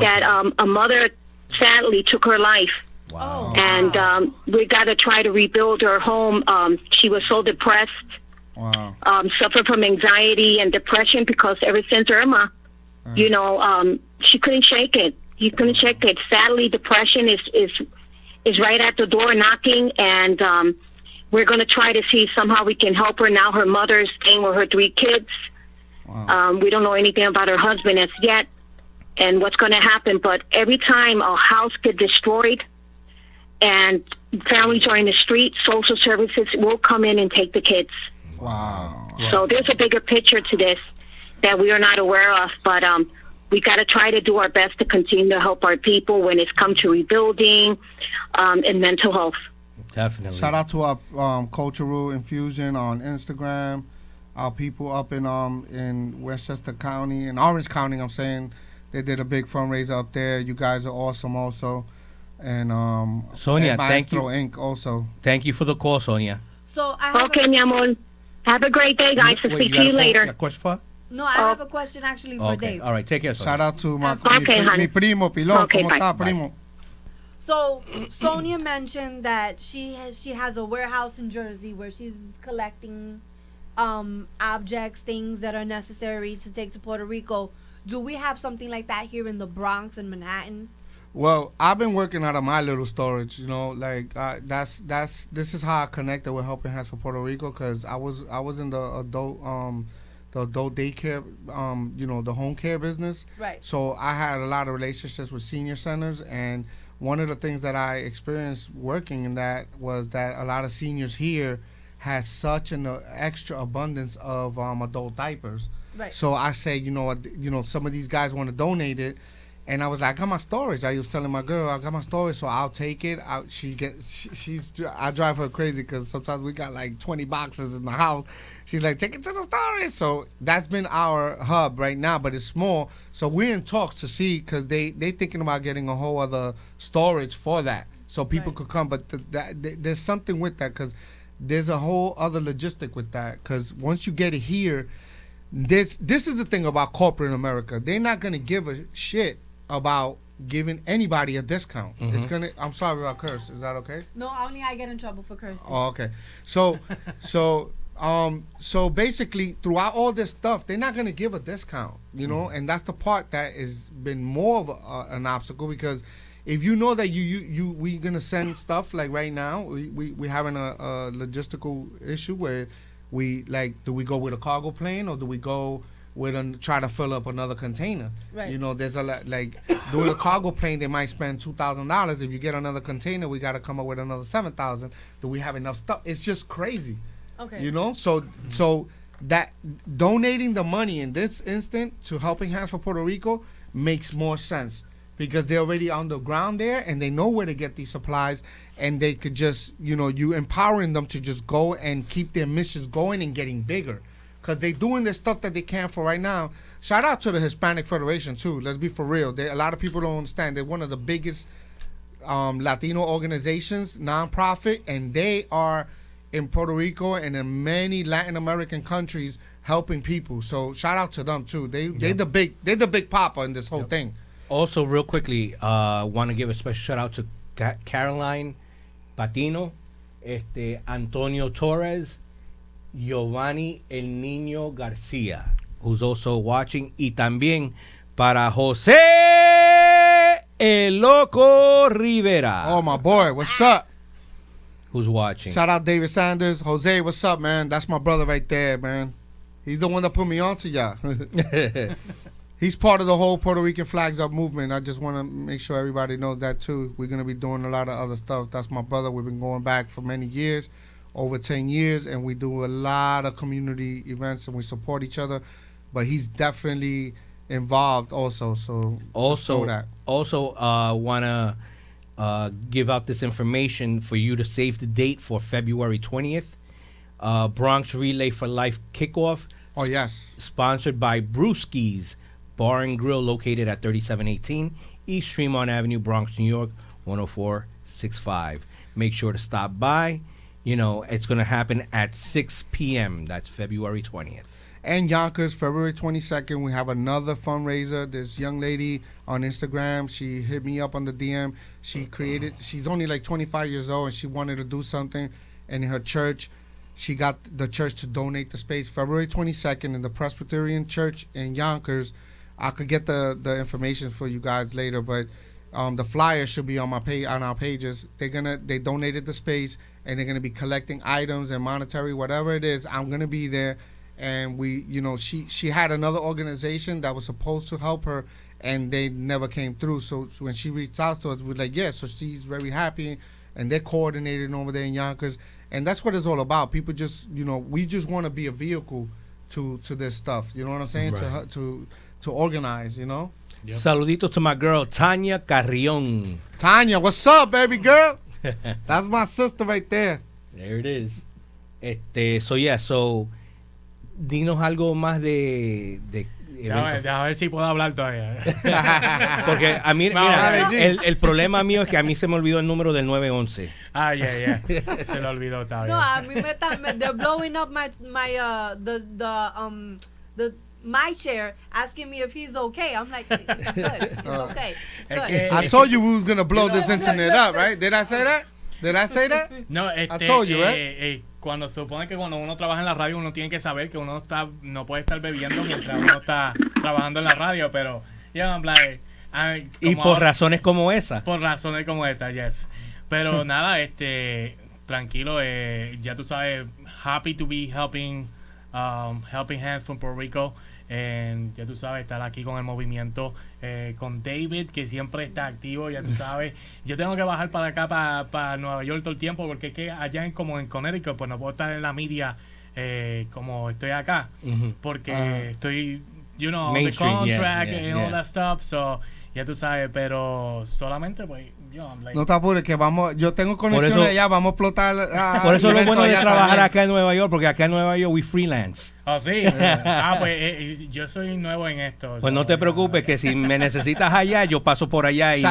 that a mother sadly took her life. Wow. And we got to try to rebuild her home. She was so depressed, Wow. suffered from anxiety and depression because ever since Irma, she couldn't shake it. He couldn't shake it. Sadly, depression is right at the door knocking, and we're going to try to see somehow we can help her. Now her mother is staying with her 3 kids. Wow. We don't know anything about her husband as yet and what's going to happen. But every time a house gets destroyed and families are in the street, social services will come in and take the kids. Wow. So there's a bigger picture to this that we are not aware of. But we got to try to do our best to continue to help our people when it's come to rebuilding and mental health. Definitely. Shout out to our Cultural Infusion on Instagram. Our people up in Westchester County, in Orange County, I'm saying, they did a big fundraiser up there. You guys are awesome also. And Sonia, and thank you. Maestro Inc. also. Thank you for the call, Sonia. So I have Okay, mi amor. Have a great day, guys. I'll speak to you later. A question for? I have a question actually for Okay. Dave. All right. Take care, Sonia. Shout out to my Okay, honey. mi primo, Pilón. Okay, ¿Cómo bye. está, primo? So Sonia mentioned that she has a warehouse in Jersey where she's collecting objects, things that are necessary to take to Puerto Rico. Do we have something like that here in the Bronx and Manhattan? Well, I've been working out of my little storage, this is how I connected with Helping Hands for Puerto Rico, because I was in the adult daycare, the home care business. Right. So I had a lot of relationships with senior centers, and one of the things that I experienced working in that was that a lot of seniors here had such an extra abundance of adult diapers. Right. So I said, some of these guys want to donate it. And I was like, I got my storage. I was telling my girl, I got my storage, so I'll take it. I drive her crazy because sometimes we got like 20 boxes in the house. She's like, take it to the storage. So that's been our hub right now, but it's small. So we're in talks to see, because they thinking about getting a whole other storage for that, so people could come. But there's something with that, because there's a whole other logistic with that. Because once you get it here, this is the thing about corporate America. They're not going to give a shit about giving anybody a discount. Mm-hmm. I'm sorry about curse. Is that okay? No, only I get in trouble for cursing. Oh, okay. So So basically, throughout all this stuff, they're not gonna give a discount, you know, and that's the part that has been more of an obstacle, because if you know that we gonna send stuff, like right now, we having a logistical issue where we like, do we go with a cargo plane or do we go with try to fill up another container? Right. You know, there's a lot, like doing a cargo plane, they might spend $2,000. If you get another container, we got to come up with another $7,000. Do we have enough stuff? It's just crazy. Okay. You know, so that donating the money in this instant to Helping Hands for Puerto Rico makes more sense, because they're already on the ground there and they know where to get these supplies, and they could just, you know, you empowering them to just go and keep their missions going and getting bigger, because they're doing the stuff that they can for right now. Shout out to the Hispanic Federation too. Let's be for real. A lot of people don't understand. They're one of the biggest Latino organizations, nonprofit, and they are in Puerto Rico and in many Latin American countries helping people. So shout out to them too. They're the big papa in this whole thing. Also, real quickly, want to give a special shout out to Caroline Patino, Antonio Torres, Giovanni El Niño Garcia, who's also watching, y también para José El Loco Rivera. Oh, my boy, what's up? Who's watching? Shout out David Sanders. Jose, what's up, man? That's my brother right there, man. He's the one that put me on to y'all. He's part of the whole Puerto Rican Flags Up movement. I just want to make sure everybody knows that, too. We're going to be doing a lot of other stuff. That's my brother. We've been going back for many years, over 10 years, and we do a lot of community events, and we support each other. But he's definitely involved also, so also that. Want to give out this information for you to save the date for February 20th. Bronx Relay for Life kickoff. Oh, yes. Sponsored by Brewski's Bar and Grill, located at 3718 East Tremont Avenue, Bronx, New York, 10465. Make sure to stop by. You know, it's going to happen at 6 p.m. That's February 20th. And Yonkers, February 22nd, we have another fundraiser. This young lady on Instagram, she hit me up on the DM. She's only like 25 years old, and she wanted to do something in her church. She got the church to donate the space February 22nd in the Presbyterian Church in Yonkers. I could get the information for you guys later, but the flyer should be on our pages. They donated the space, and they're gonna be collecting items and monetary, whatever it is. I'm gonna be there. And she had another organization that was supposed to help her, and they never came through. So when she reached out to us, we're like, yeah. So she's very happy, and they're coordinating over there in Yonkers, and that's what it's all about. People just, we just want to be a vehicle to this stuff. You know what I'm saying? Right. To organize. Yep. Saludito to my girl Tanya Carrion. Tanya, what's up, baby girl? That's my sister right there. There it is. So. Dinos algo más de a ver si puedo hablar todavía. Porque a mí, mira, el problema mío es que a mí se me olvidó el número del 911. Ah, yeah. Se lo olvidó todavía. No, a mí they're blowing up my chair, asking me if he's okay. I'm like, it's good. It's okay. It's good. I told you we was gonna blow this internet up, right? Did I say that? No, I told you, right? Cuando supone que cuando uno trabaja en la radio, uno tiene que saber que uno no puede estar bebiendo mientras uno está trabajando en la radio, pero y por razones como esa. Por razones como esta, yes. Pero nada, tranquilo, ya tú sabes, happy to be helping Hands from Puerto Rico. Ya tú sabes, estar aquí con el movimiento, con David, que siempre está activo, ya tú sabes. Yo tengo que bajar para acá, para Nueva York todo el tiempo, porque es que allá como en Connecticut, pues no puedo estar en la media como estoy acá, porque estoy, the contract and all that stuff, so ya tú sabes, pero solamente pues no te apures, que yo tengo conexiones allá, vamos a explotar. Por eso es lo bueno de trabajar acá en Nueva York, porque acá en Nueva York we freelance. Oh, sí. Pues yo soy nuevo en esto. Pues no te preocupes, que si me necesitas allá, yo paso por allá y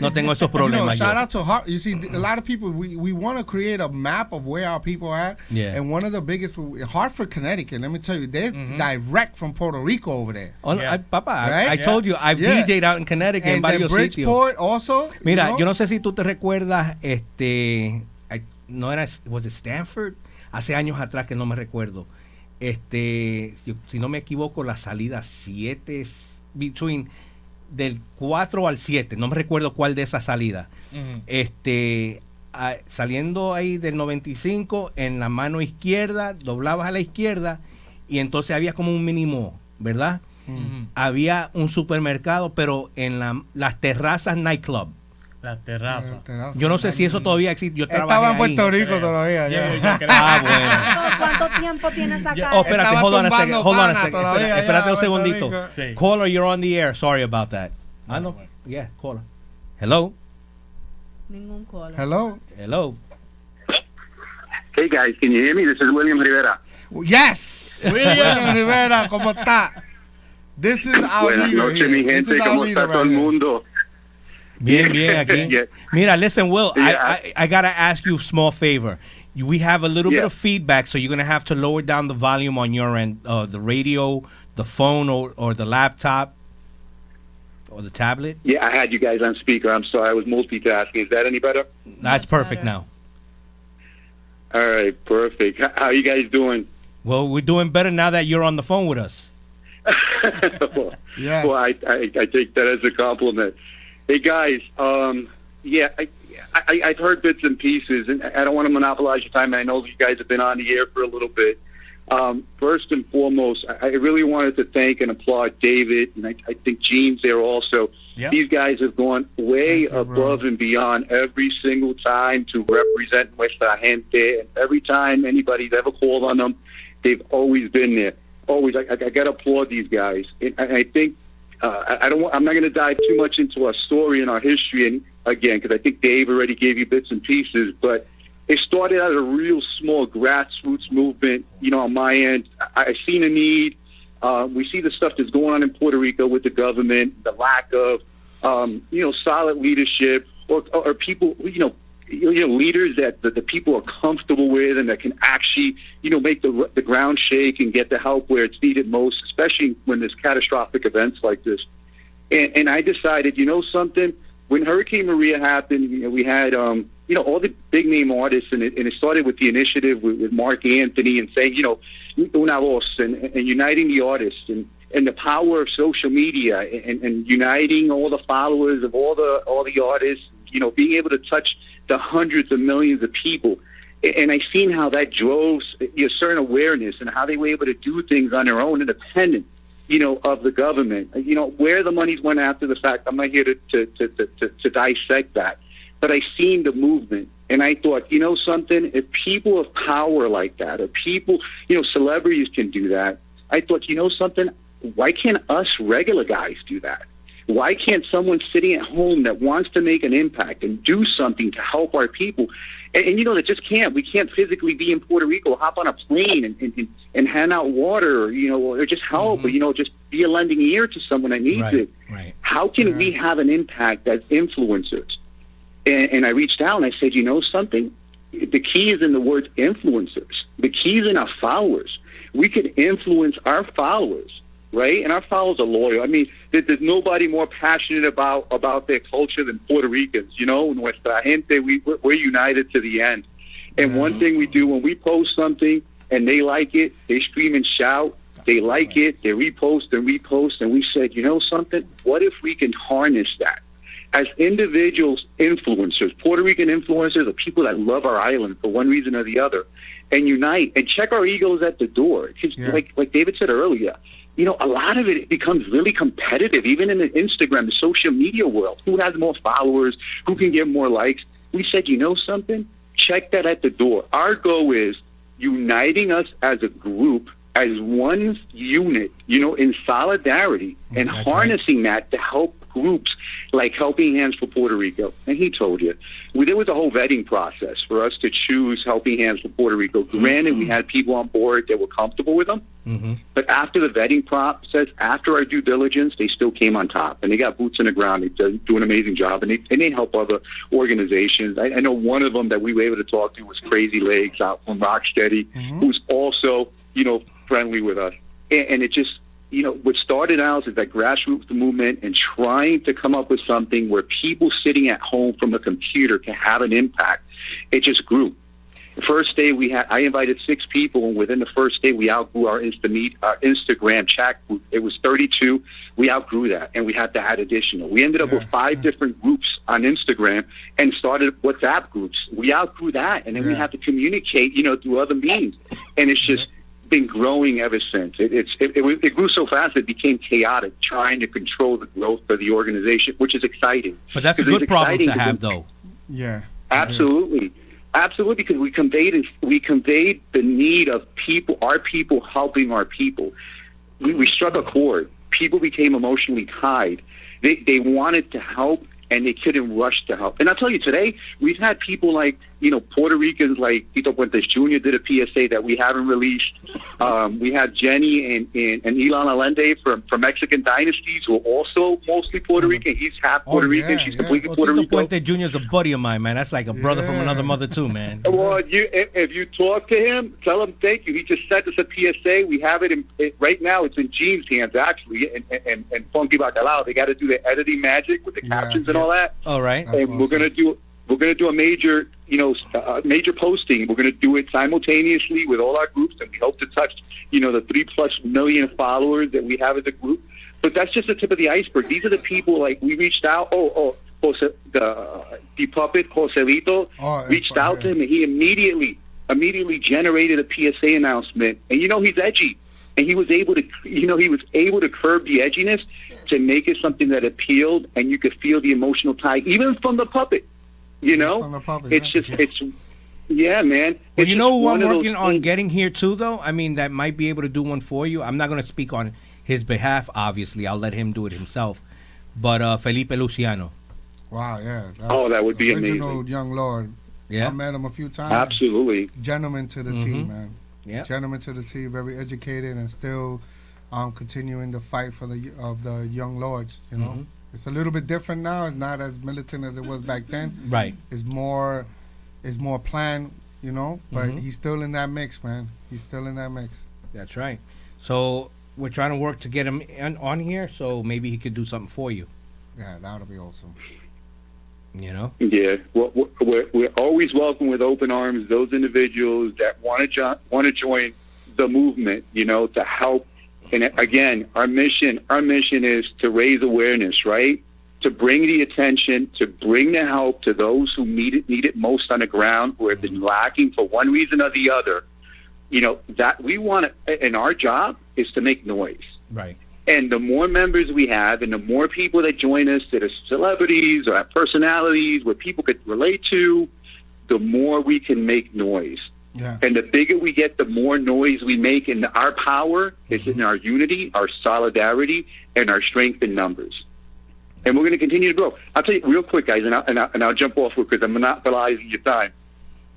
no tengo esos problemas. Shout out to Hart. You see, a lot of people, we want to create a map of where our people are at. Yeah. And one of the biggest, Hartford, Connecticut, let me tell you, they're direct from Puerto Rico over there. Papá, right? I told you, I've DJ'd out in Connecticut en varios sitios. Bridgeport also. Mira, yo no sé si tú te recuerdas, was it Stanford? hace años atrás que no me recuerdo. Si no me equivoco, la salida 7 es del 4 al 7, no me recuerdo cuál de esas salidas. Saliendo ahí del 95, en la mano izquierda, doblabas a la izquierda y entonces había como un mínimo, ¿verdad? Había un supermercado, pero en las terrazas nightclub. Las terrazas. Yo no sé si eso todavía existe. Yo estaba en Puerto ahí. Rico todavía. Bueno. ¿Cuánto tiempo tienes acá? Espérate, hold on a second. Todavía, Espérate un Puerto segundito. Sí. Caller, you're on the air. Sorry about that. No. Yeah, caller. Hello. Ningún caller. Hello. Hey guys, can you hear me? This is William Rivera. Yes. William Rivera, ¿cómo está? This is our Buenas leader noches, here. mi This gente. is our ¿Cómo leader está todo el right here. mundo? Bien, aquí. Yeah. Mira, listen, Will, Yeah. I gotta ask you a small favor. We have a little bit Yeah. of feedback, so you're gonna have to lower down the volume on your end, the radio, the phone, or the laptop, or the tablet. Yeah, I had you guys on speaker. I'm sorry, I was multitasking. Is that any better? That's perfect better. now. All right, perfect. How are you guys doing? Well, we're doing better now that you're on the phone with us. well, Yes. well, I take that as a compliment. Hey guys, I've heard bits and pieces, and I don't want to monopolize your time. I know you guys have been on the air for a little bit. First and foremost, I really wanted to thank and applaud David, and I think Gene's there also. Yeah. These guys have gone way Thank you, above bro. and beyond every single time to represent Nuestra Gente. And every time anybody's ever called on them, they've always been there. Always. I got to applaud these guys. And I think I'm not going to dive too much into our story and our history, and again, because I think Dave already gave you bits and pieces, but it started out as a real small grassroots movement. On my end, I seen a need. We see the stuff that's going on in Puerto Rico with the government, the lack of, solid leadership, or people, leaders that the people are comfortable with and that can actually, make the ground shake and get the help where it's needed most, especially when there's catastrophic events like this. And I decided, something, when Hurricane Maria happened, we had, all the big name artists, and it started with the initiative with Mark Anthony and saying, una voz, and uniting the artists and the power of social media and uniting all the followers of all the artists, being able to touch the hundreds of millions of people. And I seen how that drove a certain awareness and how they were able to do things on their own, independent, of the government. Where the monies went after the fact, I'm not here to dissect that. But I seen the movement, and I thought, something, if people of power like that, or people, celebrities can do that, I thought, something, why can't us regular guys do that? Why can't someone sitting at home that wants to make an impact and do something to help our people, and that just can't. We can't physically be in Puerto Rico, hop on a plane and hand out water, or just help, or, just be a lending ear to someone that needs it. Right. How can we have an impact as influencers? And I reached out and I said, something? The key is in the word influencers. The key is in our followers. We can influence our followers, right? And our followers are loyal. I mean, there's nobody more passionate about their culture than Puerto Ricans. Nuestra Gente, we're united to the end. And one thing we do when we post something and they like it, they scream and shout. They like it, they repost, and we said, something? What if we can harness that? As individuals, influencers, Puerto Rican influencers, or people that love our island for one reason or the other, and unite and check our egos at the door. Because, like David said earlier, a lot of it becomes really competitive, even in the Instagram, the social media world. Who has more followers? Who can get more likes? We said, something? Check that at the door. Our goal is uniting us as a group, as one unit, in solidarity, and harnessing that to help groups like Helping Hands for Puerto Rico. And he told you, there was a whole vetting process for us to choose Helping Hands for Puerto Rico. Granted, we had people on board that were comfortable with them, but after the vetting process, after our due diligence, they still came on top, and they got boots in the ground. They do an amazing job, and they help other organizations. I know one of them that we were able to talk to was Crazy Legs out from Rocksteady, who's also, friendly with us. And it just, what started out is that grassroots movement and trying to come up with something where people sitting at home from a computer can have an impact. It just grew. First day I invited 6 people, and within the first day we outgrew our Instagram chat group. It was 32. We outgrew that, and we had to add additional. We ended up with 5 different groups on Instagram and started WhatsApp groups. We outgrew that, and then we had to communicate, through other means, and it's just been growing ever since. It grew so fast it became chaotic, trying to control the growth of the organization, which is exciting. But that's a good problem to have, though. Yeah, absolutely. Absolutely, because we conveyed the need of our people helping our people. We struck a chord. People became emotionally tied. They wanted to help, and they couldn't rush to help. And I'll tell you, today, we've had people like, Puerto Ricans like Tito Puentes Jr. did a PSA that we haven't released. We had Jenny and Ilan Allende from Mexican dynasties, who are also mostly Puerto Rican. He's half Puerto Rican. She's completely Puerto Rican. Tito Puentes Jr. is a buddy of mine, man. That's like a brother from another mother, too, man. Well, if you talk to him, tell him thank you. He just sent us a PSA. We have it right now. It's in Gene's hands, actually, and Funky Bacalao. They got to do the editing magic with the captions and all that. All right. And awesome. We're gonna do a major, major posting. We're gonna do it simultaneously with all our groups, and we hope to touch, the 3+ million followers that we have as a group. But that's just the tip of the iceberg. These are the people like we reached out. Jose, the puppet Joselito reached out to him, and he immediately generated a PSA announcement. And he's edgy, and he was able to curb the edginess to make it something that appealed, and you could feel the emotional tie even from the puppet. It's man. Well, who I'm working on getting here too, though? I mean, that might be able to do one for you. I'm not going to speak on his behalf, obviously. I'll let him do it himself. But Felipe Luciano. Wow, yeah. That would be original amazing. young lord. Yeah. I met him a few times. Absolutely. Gentleman to the team, man. Yeah. Gentleman to the team, very educated and still continuing the fight for the young lords, It's a little bit different now. It's not as militant as it was back then. Right. It's more planned, but he's still in that mix, man. He's still in that mix. That's right. So we're trying to work to get him on here, so maybe he could do something for you. Yeah, that would be awesome. Yeah. Well, we're always welcome with open arms those individuals that want to join the movement, to help. And again, our mission is to raise awareness, right? To bring the attention, to bring the help to those who need it most on the ground, who have been lacking for one reason or the other. That we want to, and our job is to make noise. Right. And the more members we have, and the more people that join us that are celebrities or have personalities where people could relate to, the more we can make noise. Yeah. And the bigger we get, the more noise we make. And our power is in our unity, our solidarity, and our strength in numbers. And we're going to continue to grow. I'll tell you real quick, guys, and I'll jump off because I'm monopolizing your time.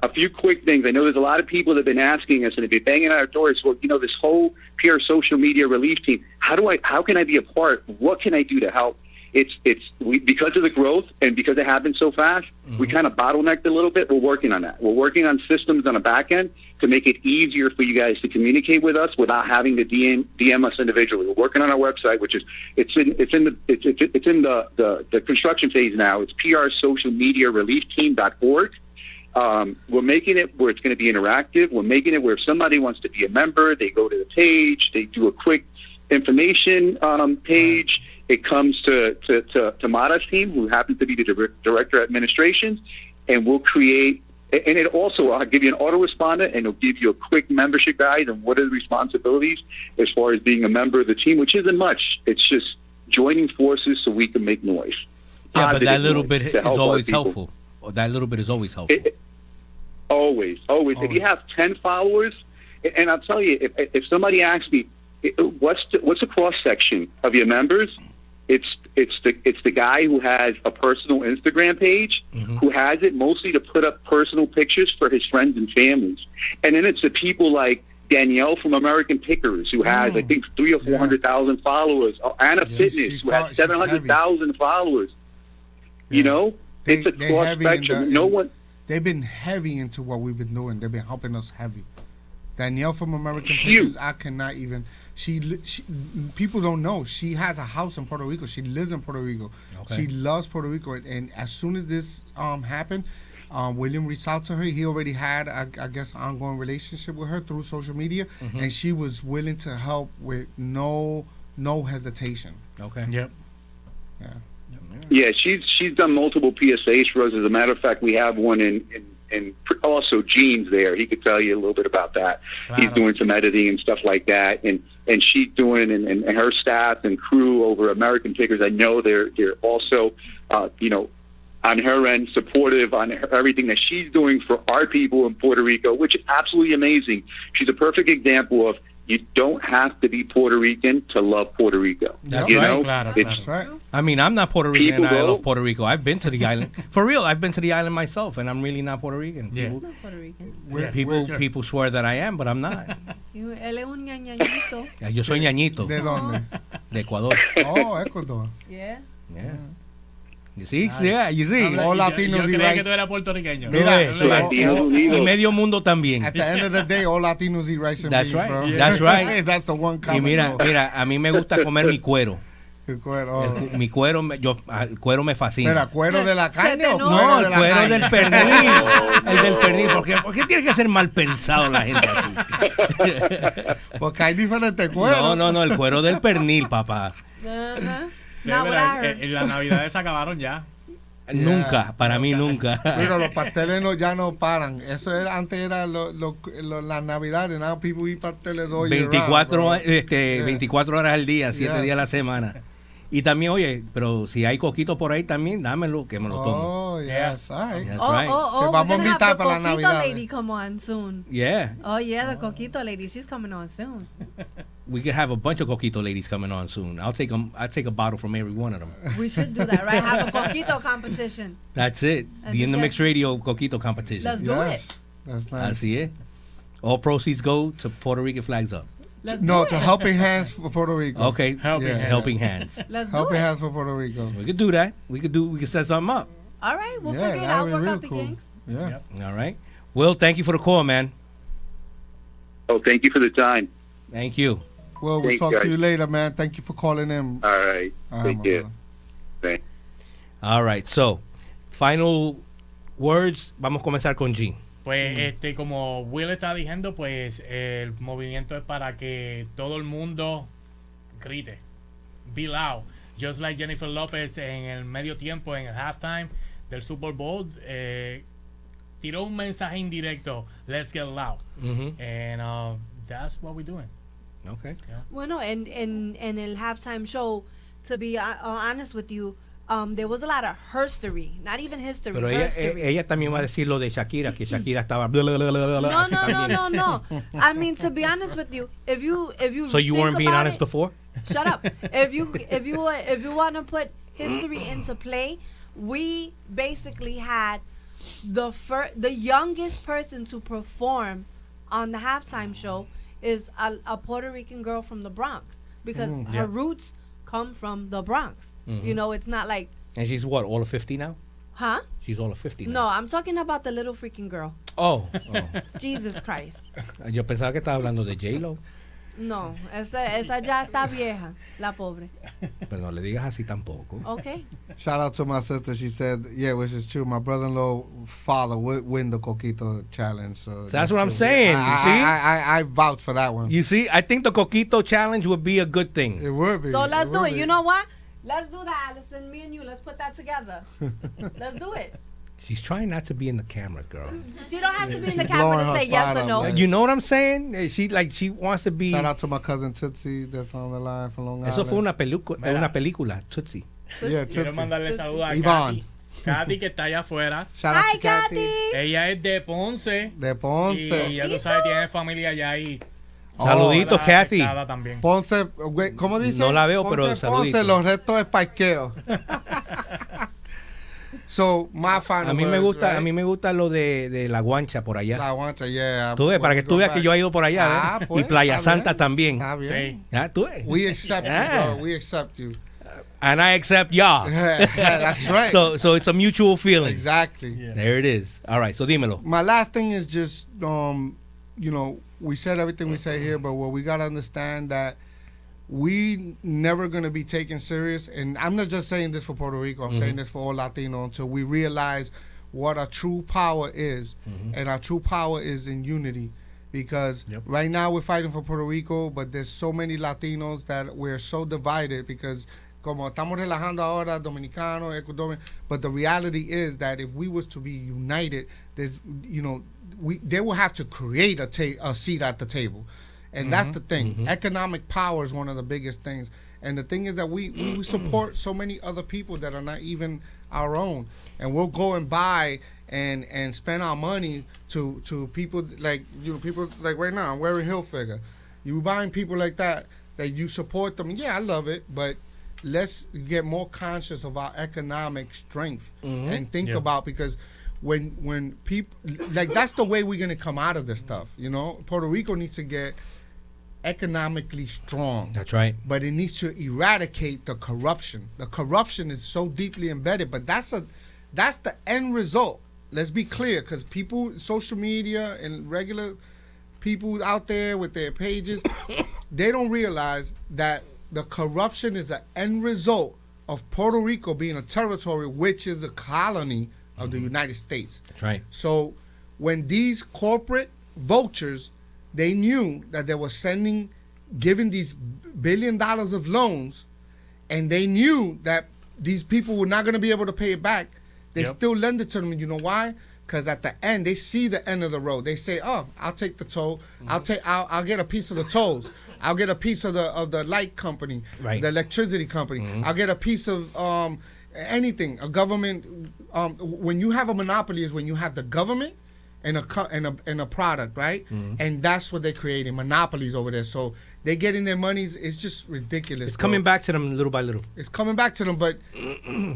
A few quick things. I know there's a lot of people that have been asking us and have been banging on our doors. Well, this whole PR social media relief team. How can I be a part? What can I do to help? Because of the growth and because it happened so fast, we kind of bottlenecked a little bit. We're working on that. We're working on systems on the back end to make it easier for you guys to communicate with us without having to DM us individually. We're working on our website, which is it's in the construction phase now. It's prsocialmediareliefteam.org. We're making it where it's going to be interactive. We're making it where if somebody wants to be a member, they go to the page, they do a quick information page. It comes to Mara's team, who happens to be the director of administration, and we'll create. And it also, I'll give you an autoresponder, and it'll give you a quick membership guide and what are the responsibilities as far as being a member of the team, which isn't much. It's just joining forces so we can make noise. Yeah, but that little bit is always helpful. That little bit is always helpful. Always. If you have 10 followers, and I'll tell you, if somebody asks me, what's the cross section of your members? It's the guy who has a personal Instagram page, who has it mostly to put up personal pictures for his friends and families, and then it's the people like Danielle from American Pickers, who has I think 300,000 or 400,000 followers. Anna Fitness, who has 700,000 followers. It's a cross spectrum. They've been heavy into what we've been doing. They've been helping us heavy. Danielle from American Pickers, I cannot even. She people don't know she has a house in Puerto Rico. She lives in Puerto Rico. Okay. She loves Puerto Rico, and as soon as this happened, William reached out to her. He already had, I guess, an ongoing relationship with her through social media, and she was willing to help with no hesitation. Okay. Yep. Yeah. Yeah, she's done multiple PSAs for us. As a matter of fact, we have one in also Gene's there. He could tell you a little bit about that. Claro. He's doing some editing and stuff like that, and she's doing and her staff and crew over American Pickers. I know they're also on her end supportive on everything that she's doing for our people in Puerto Rico, which is absolutely amazing. She's a perfect example of you don't have to be Puerto Rican to love Puerto Rico. That's you right. know? Claro, That's right. I mean, I'm not Puerto Rican People and I go- love Puerto Rico. I've been to the island. For real, I've been to the island myself, and I'm really not Puerto Rican. Yeah. People, Not Puerto Rican. people swear that I am, but I'm not. Él es un ñañañito. Yo soy ñañito ¿De dónde? de Ecuador. Oh, Ecuador. Yeah. Yeah. You see? Yeah, you see. All Latinos yo y creía rice. que tú eras puertorriqueño. Mira, Tú ves, Latinos y Unidos. medio mundo también. At the end of the day, all Latinos eat rice and That's beans, right. bro. That's right. That's the one Y common mira, goal. mira, a mí me gusta comer mi cuero. El cuero, Mi cuero, el cuero me fascina. Mira, ¿cuero de la carne o te cuero No, de el la cuero carne? del pernil. El del pernil. ¿Por qué tiene que ser mal pensado la gente aquí? Porque hay diferentes cueros. No, el cuero del pernil, papá. Uh-huh. Sí, Not what pero, I heard. las navidades se acabaron ya. Nunca, para mí nunca. Mira, los pasteles ya no paran. Eso era, antes era las navidades. Now people eat pasteles all year 24, round, bro. 24 horas al día, 7 Yeah. días a la semana. Y también, oye, pero si hay coquito por ahí también, dámelo, que me lo tomo. Oh, yes. All right. That's Oh, right. Te we're vamos a gonna have invitar the para la Coquito Navidad. lady come on soon. Yeah, Oh yeah, the Coquito lady, she's coming on soon. we could have a bunch of coquito ladies coming on soon. I'll take a bottle from every one of them. We should do that, right? Have a Coquito competition. That's it. And The In the just Mix Radio coquito competition. Let's do Yes. it. That's nice. Así es. All proceeds go to Puerto Rican Flags Up. Let's No, do to it. Helping Hands for Puerto Rico. Okay, Helping Yeah. Hands. helping hands. Let's do Helping it. Hands for Puerto Rico. We could do that. We could set something up. All right, we'll Yeah, figure it that'd out. be Work real out the cool. kinks. Yeah. Yep. All right. Will, thank you for the call, man. Oh, thank you for the time. Thank you. Well, we'll Thanks, talk to guys. you later, man. Thank you for calling in. All right. All right, Take my care. brother. Thanks. All right. So, final words. Vamos a comenzar con G. Pues como Will está diciendo, pues el movimiento es para que todo el mundo grite. Be loud. Just like Jennifer Lopez en el medio tiempo, en el halftime del Super Bowl, tiró un mensaje indirecto. Let's get loud. Mm-hmm. And that's what we're doing. Okay. Bueno, en el halftime show, to be honest with you, there was a lot of herstory, not even history. Pero ella, herstory. ella también va a decir lo de Shakira, que Shakira estaba. Bla, bla, bla, bla, bla, No, así no, no, también. no, no. I mean, to be honest with you, if you So you think weren't being about honest it- before? Shut up. If you want to put history into play, we basically had the youngest person to perform on the halftime show is a Puerto Rican girl from the Bronx because her roots come from the Bronx. You know, it's not like, And she's what, all of 50 now? huh? She's all of 50 now. No, I'm talking about the little freaking girl. Oh, Jesus Christ. yo pensaba que estaba hablando de J-Lo. No, esa ya está vieja, la pobre. Pero no le digas así tampoco. Okay. Shout out to my sister. She said, yeah, which is true. My brother-in-law father would win the Coquito challenge. So That's what I'm true. saying, you see? I vouch for that one. You see, I think the Coquito challenge would be a good thing. It would be. So let's do would it. be. You know what? Let's do that, Allison. Me and you. Let's put that together. Let's do it. She's trying not to be in the camera, girl. She don't have to be in the She's camera blowing to her say yes spot or up, no. man. You know what I'm saying? She wants to be. Shout out to my cousin Tootsie that's on the line from Long Island. Eso fue una película, Tootsie. Yeah, Quiero Tootsie. mandarle saludos a Iván. Katy. Katy, que está allá afuera. Shout out Hi, to Kathy. Kathy. Ella es de Ponce. De Ponce. Y ya tú sabes, tiene familia allá ahí. Saluditos, Toda Kathy. afectada también. Ponce, güey, ¿cómo dice? No la veo, Ponce, pero Ponce, saludito. los restos es parqueo. So, my final A mí me words, gusta, right? a mí me gusta lo de la guancha por allá. La guancha, yeah. Tú ves, para que When tú we veas go que back. yo he ido por allá, Ah, ¿ves? pues, Y Playa está Santa bien. también. Está bien. Sí. Ya, tú ves. We accept Yeah. you, bro. We accept you. And I accept y'all. That's right. So it's a mutual feeling. Exactly. There it is. All right, so dímelo. My last thing is just, you know, we said everything we say here, but what we got to understand that we never going to be taken serious. And I'm not just saying this for Puerto Rico. I'm saying this for all Latino until we realize what a true power is. And our true power is in unity. Because right now we're fighting for Puerto Rico, but there's so many Latinos that we're so divided because como estamos relajando ahora, Dominicano, Ecuadorian, but the reality is that if we was to be united, there's, they will have to create a seat at the table. And that's the thing. Economic power is one of the biggest things. And the thing is that we support so many other people that are not even our own. And we'll go and buy and spend our money to people like people like right now I'm wearing Hilfiger. You buying people like that you support them. Yeah, I love it, but let's get more conscious of our economic strength and think about, because when people like that's the way we're gonna come out of this stuff. Puerto Rico needs to get economically strong. That's right. But it needs to eradicate the corruption. The corruption is so deeply embedded, but that's the end result. Let's be clear, because people, social media and regular people out there with their pages, they don't realize that the corruption is an end result of Puerto Rico being a territory which is a colony of the United States. That's right. So when these corporate vultures, they knew that they were giving these $1 billion of loans, and they knew that these people were not going to be able to pay it back. They still lend it to them. You know why? Because at the end, they see the end of the road. They say, "Oh, I'll take the toll. I'll get a piece of the tolls. I'll get a piece of the light company, the electricity company. I'll get a piece of anything. A government. When you have a monopoly, is when you have the government and a product, right? And that's what they're creating, monopolies over there. So they're getting their monies. It's just ridiculous. It's coming back to them little by little. It's coming back to them, but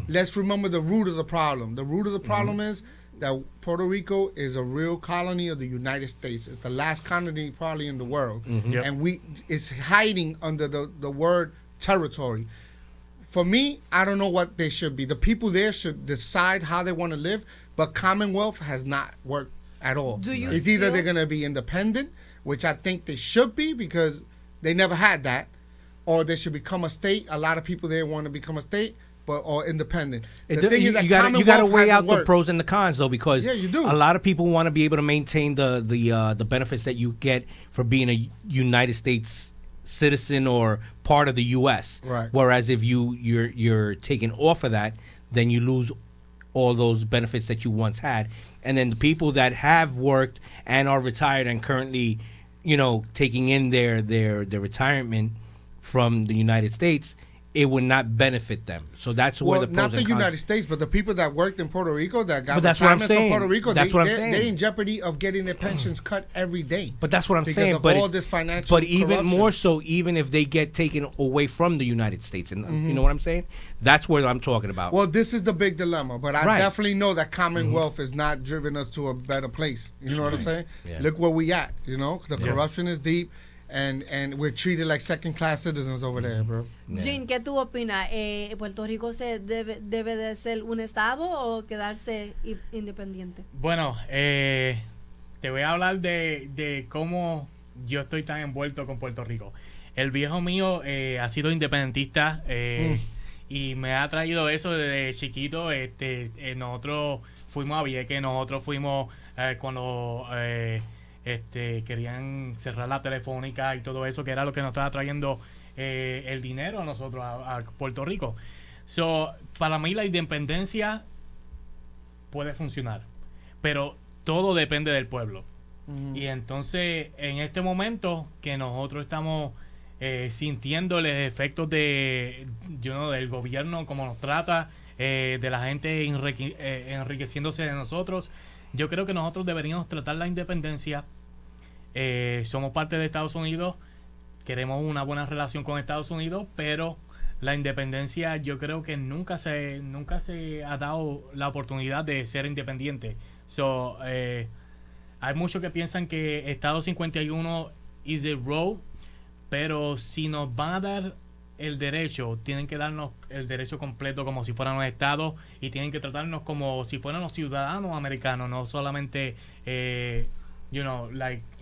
let's remember the root of the problem. The root of the problem is that Puerto Rico is a real colony of the United States. It's the last colony probably in the world. And it's hiding under the word territory. For me, I don't know what they should be. The people there should decide how they want to live, but Commonwealth has not worked at all. It's either they're going to be independent, which I think they should be because they never had that, or they should become a state. A lot of people there want to become a state, or independent. The thing is that you got to weigh out worked. the pros and the cons, though, because you do. A lot of people want to be able to maintain the benefits that you get for being a United States citizen or part of the U.S. Right. Whereas if you're taken off of that, then you lose all those benefits that you once had. And then the people that have worked and are retired and currently, taking in their retirement from the United States, it would not benefit them. So that's where the pros not and the cons. United States, but the people that worked in Puerto Rico that got But that's what I'm retirements from saying. Puerto Rico, That's what I'm saying. They're in jeopardy of getting their pensions cut every day. But that's what I'm because saying. Of but all this financial but even corruption. more so, even if they get taken away from the United States, and you know what I'm saying? That's what I'm talking about. Well, this is the big dilemma, but I Right. definitely know that Commonwealth is not driven us to a better place. You know what I'm saying? Yeah. Look where we at. The corruption is deep, and we're treated like second-class citizens over there, bro. Jean, ¿qué tú opinas? ¿Puerto Rico debe de ser un estado o quedarse independiente? Bueno, te voy a hablar de cómo yo estoy tan envuelto con Puerto Rico. El viejo mío ha sido independentista y me ha traído eso desde chiquito. Nosotros fuimos a Vieques, nosotros fuimos cuando querían cerrar la telefónica y todo eso, que era lo que nos estaba trayendo el dinero a nosotros, a Puerto Rico. So, para mí la independencia puede funcionar, pero todo depende del pueblo. Y entonces, en este momento que nosotros estamos sintiendo los efectos del gobierno, como nos trata, de la gente enriqueciéndose de nosotros, yo creo que nosotros deberíamos tratar la independencia. Somos parte de Estados Unidos, queremos una buena relación con Estados Unidos, pero la independencia yo creo que nunca se ha dado la oportunidad de ser independiente. Hay muchos que piensan que Estado 51 is the road, pero si nos van a dar el derecho, tienen que darnos el derecho completo como si fuéramos estados, y tienen que tratarnos como si fuéramos ciudadanos americanos, no solamente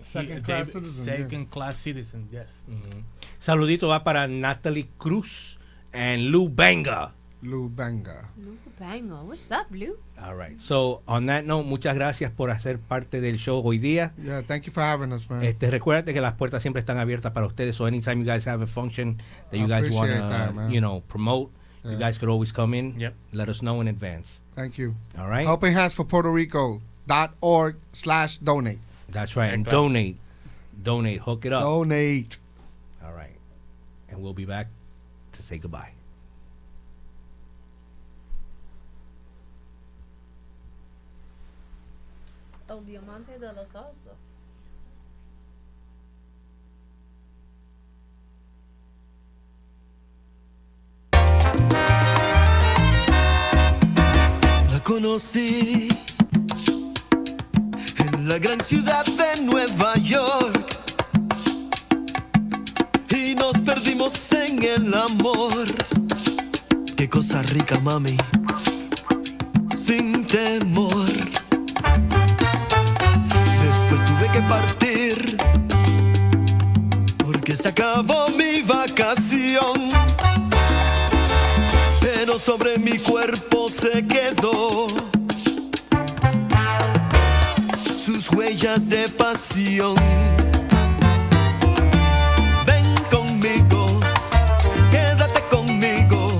Second class citizens. Second class citizens, yes. Saludito va para Natalie Cruz and Lou Banga. Lubenga. Bango. What's up, Blue? All right. So, on that note, muchas gracias por hacer parte del show hoy día. Yeah, thank you for having us, man. Recuérdate que las puertas siempre están abiertas para ustedes. So, anytime you guys have a function that you I guys want appreciate that, man. to, promote, you Yeah. guys could always come in. Yep. Let us know in advance. Thank you. All right. Helping Hands for Puerto Rico.org/donate. That's right. And Mezcla. donate. Hook it up. Donate. All right. And we'll be back to say goodbye. El diamante de la salsa. La conocí en la gran ciudad de Nueva York y nos perdimos en el amor. Qué cosa rica, mami, sin temor. Después tuve que partir porque se acabó mi vacación. Pero sobre mi cuerpo se quedó sus huellas de pasión. Ven conmigo, quédate conmigo,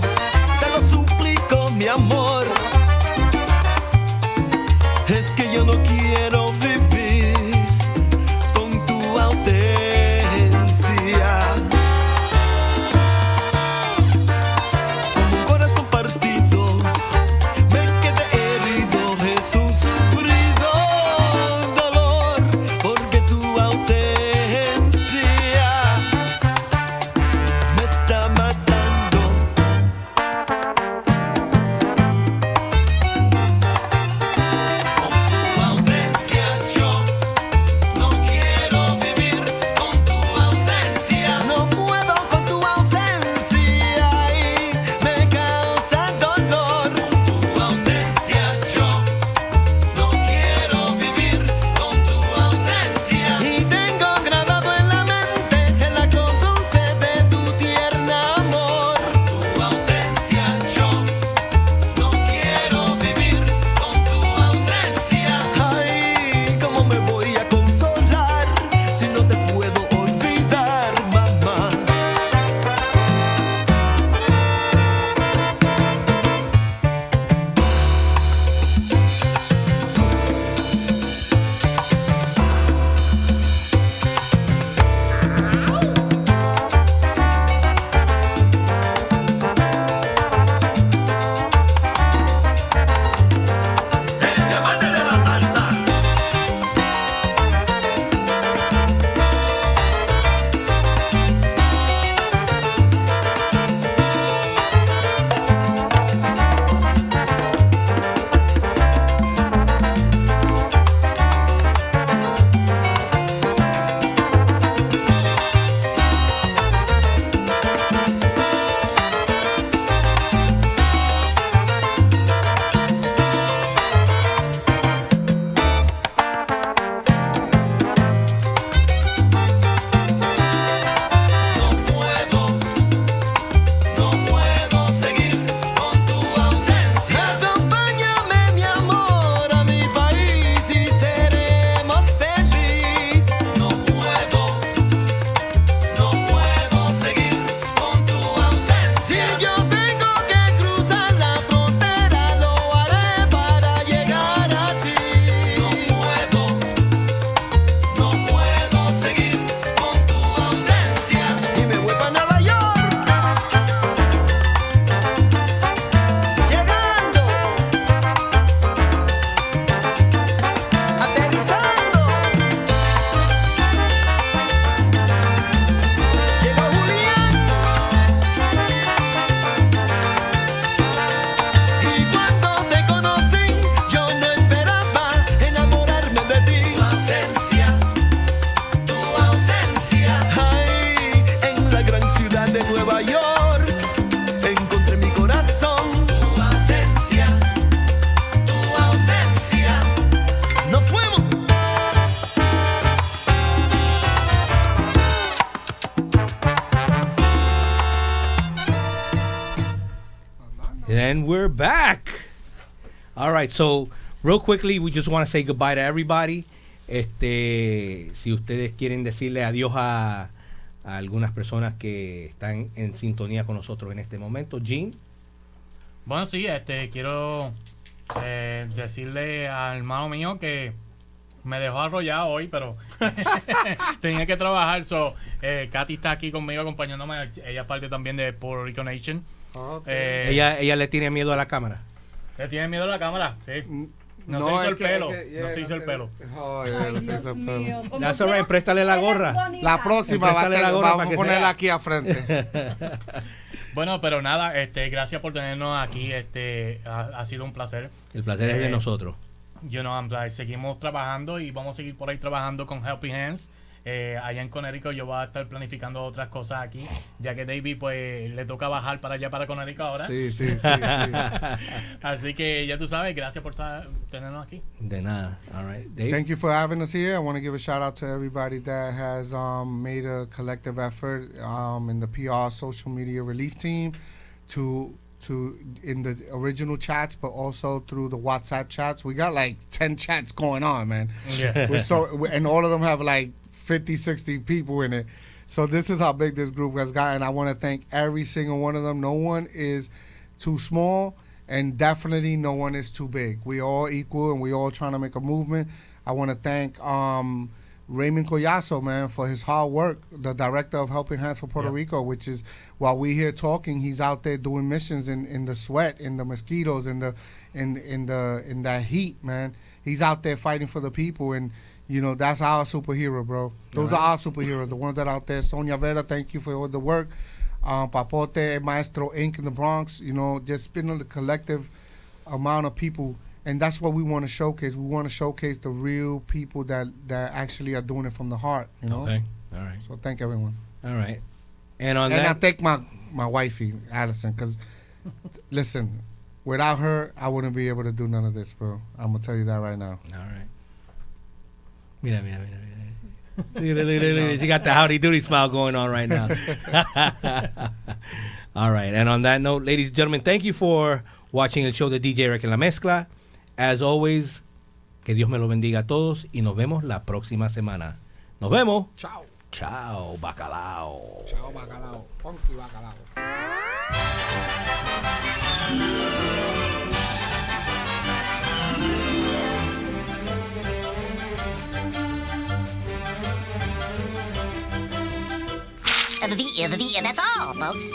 te lo suplico, mi amor. Es que yo no quiero vivir con tu ausencia. Ausencia. And we're back. All right, so real quickly, we just want to say goodbye to everybody. Si ustedes quieren decirle adiós a algunas personas que están en sintonía con nosotros en este momento. Gene. Bueno, sí, quiero decirle al hermano mío que me dejó arrollado hoy, pero tenía que trabajar. Katy está aquí conmigo acompañándome. Ella es parte también de Puerto Rico Nation. Okay. Ella le tiene miedo a la cámara. ¿Le tiene miedo a la cámara? Sí. No se hizo el pelo. No se hizo el pelo. No se hizo el pelo. That's all right, préstale la gorra. La próxima vamos a ponerla aquí a frente. Bueno, pero nada, gracias por tenernos aquí. Ha sido un placer. El placer es de nosotros. Seguimos trabajando y vamos a seguir por ahí trabajando con Helping Hands. Allá en Connecticut yo voy a estar planificando otras cosas aquí, ya que David pues le toca bajar para allá para Connecticut ahora. Sí. Así que ya tú sabes, gracias por tenernos aquí. De nada. All right. Dave? Thank you for having us here. I want to give a shout out to everybody that has made a collective effort in the PR social media relief team to in the original chats, but also through the WhatsApp chats. We got like 10 chats going on, man. Yeah. And all of them have like 50, 60 people in it. So this is how big this group has gotten. I want to thank every single one of them. No one is too small, and definitely no one is too big. We all equal, and we all trying to make a movement. I want to thank Raymond Collazo, man, for his hard work, the director of Helping Hands for Puerto Rico, which is, while we here talking, he's out there doing missions in the sweat, in the mosquitoes, in that heat, man. He's out there fighting for the people, and you know, that's our superhero, bro. Those are our superheroes, the ones that are out there. Sonia Vera, thank you for all the work. Papote, Maestro Inc. in the Bronx, you know, just been the collective amount of people. And that's what we want to showcase. We want to showcase the real people that actually are doing it from the heart, you know? Okay, all right. So thank everyone. All right. And I thank my wifey, Allison, because, listen, without her, I wouldn't be able to do none of this, bro. I'm going to tell you that right now. All right. Mira. She got the howdy doody smile going on right now. All right. And on that note, ladies and gentlemen, thank you for watching el show de DJ Erick en la Mezcla. As always, que Dios me lo bendiga a todos y nos vemos la próxima semana. Nos vemos. Chao. Chao, bacalao. Chao, bacalao. Funky bacalao. And that's all, folks.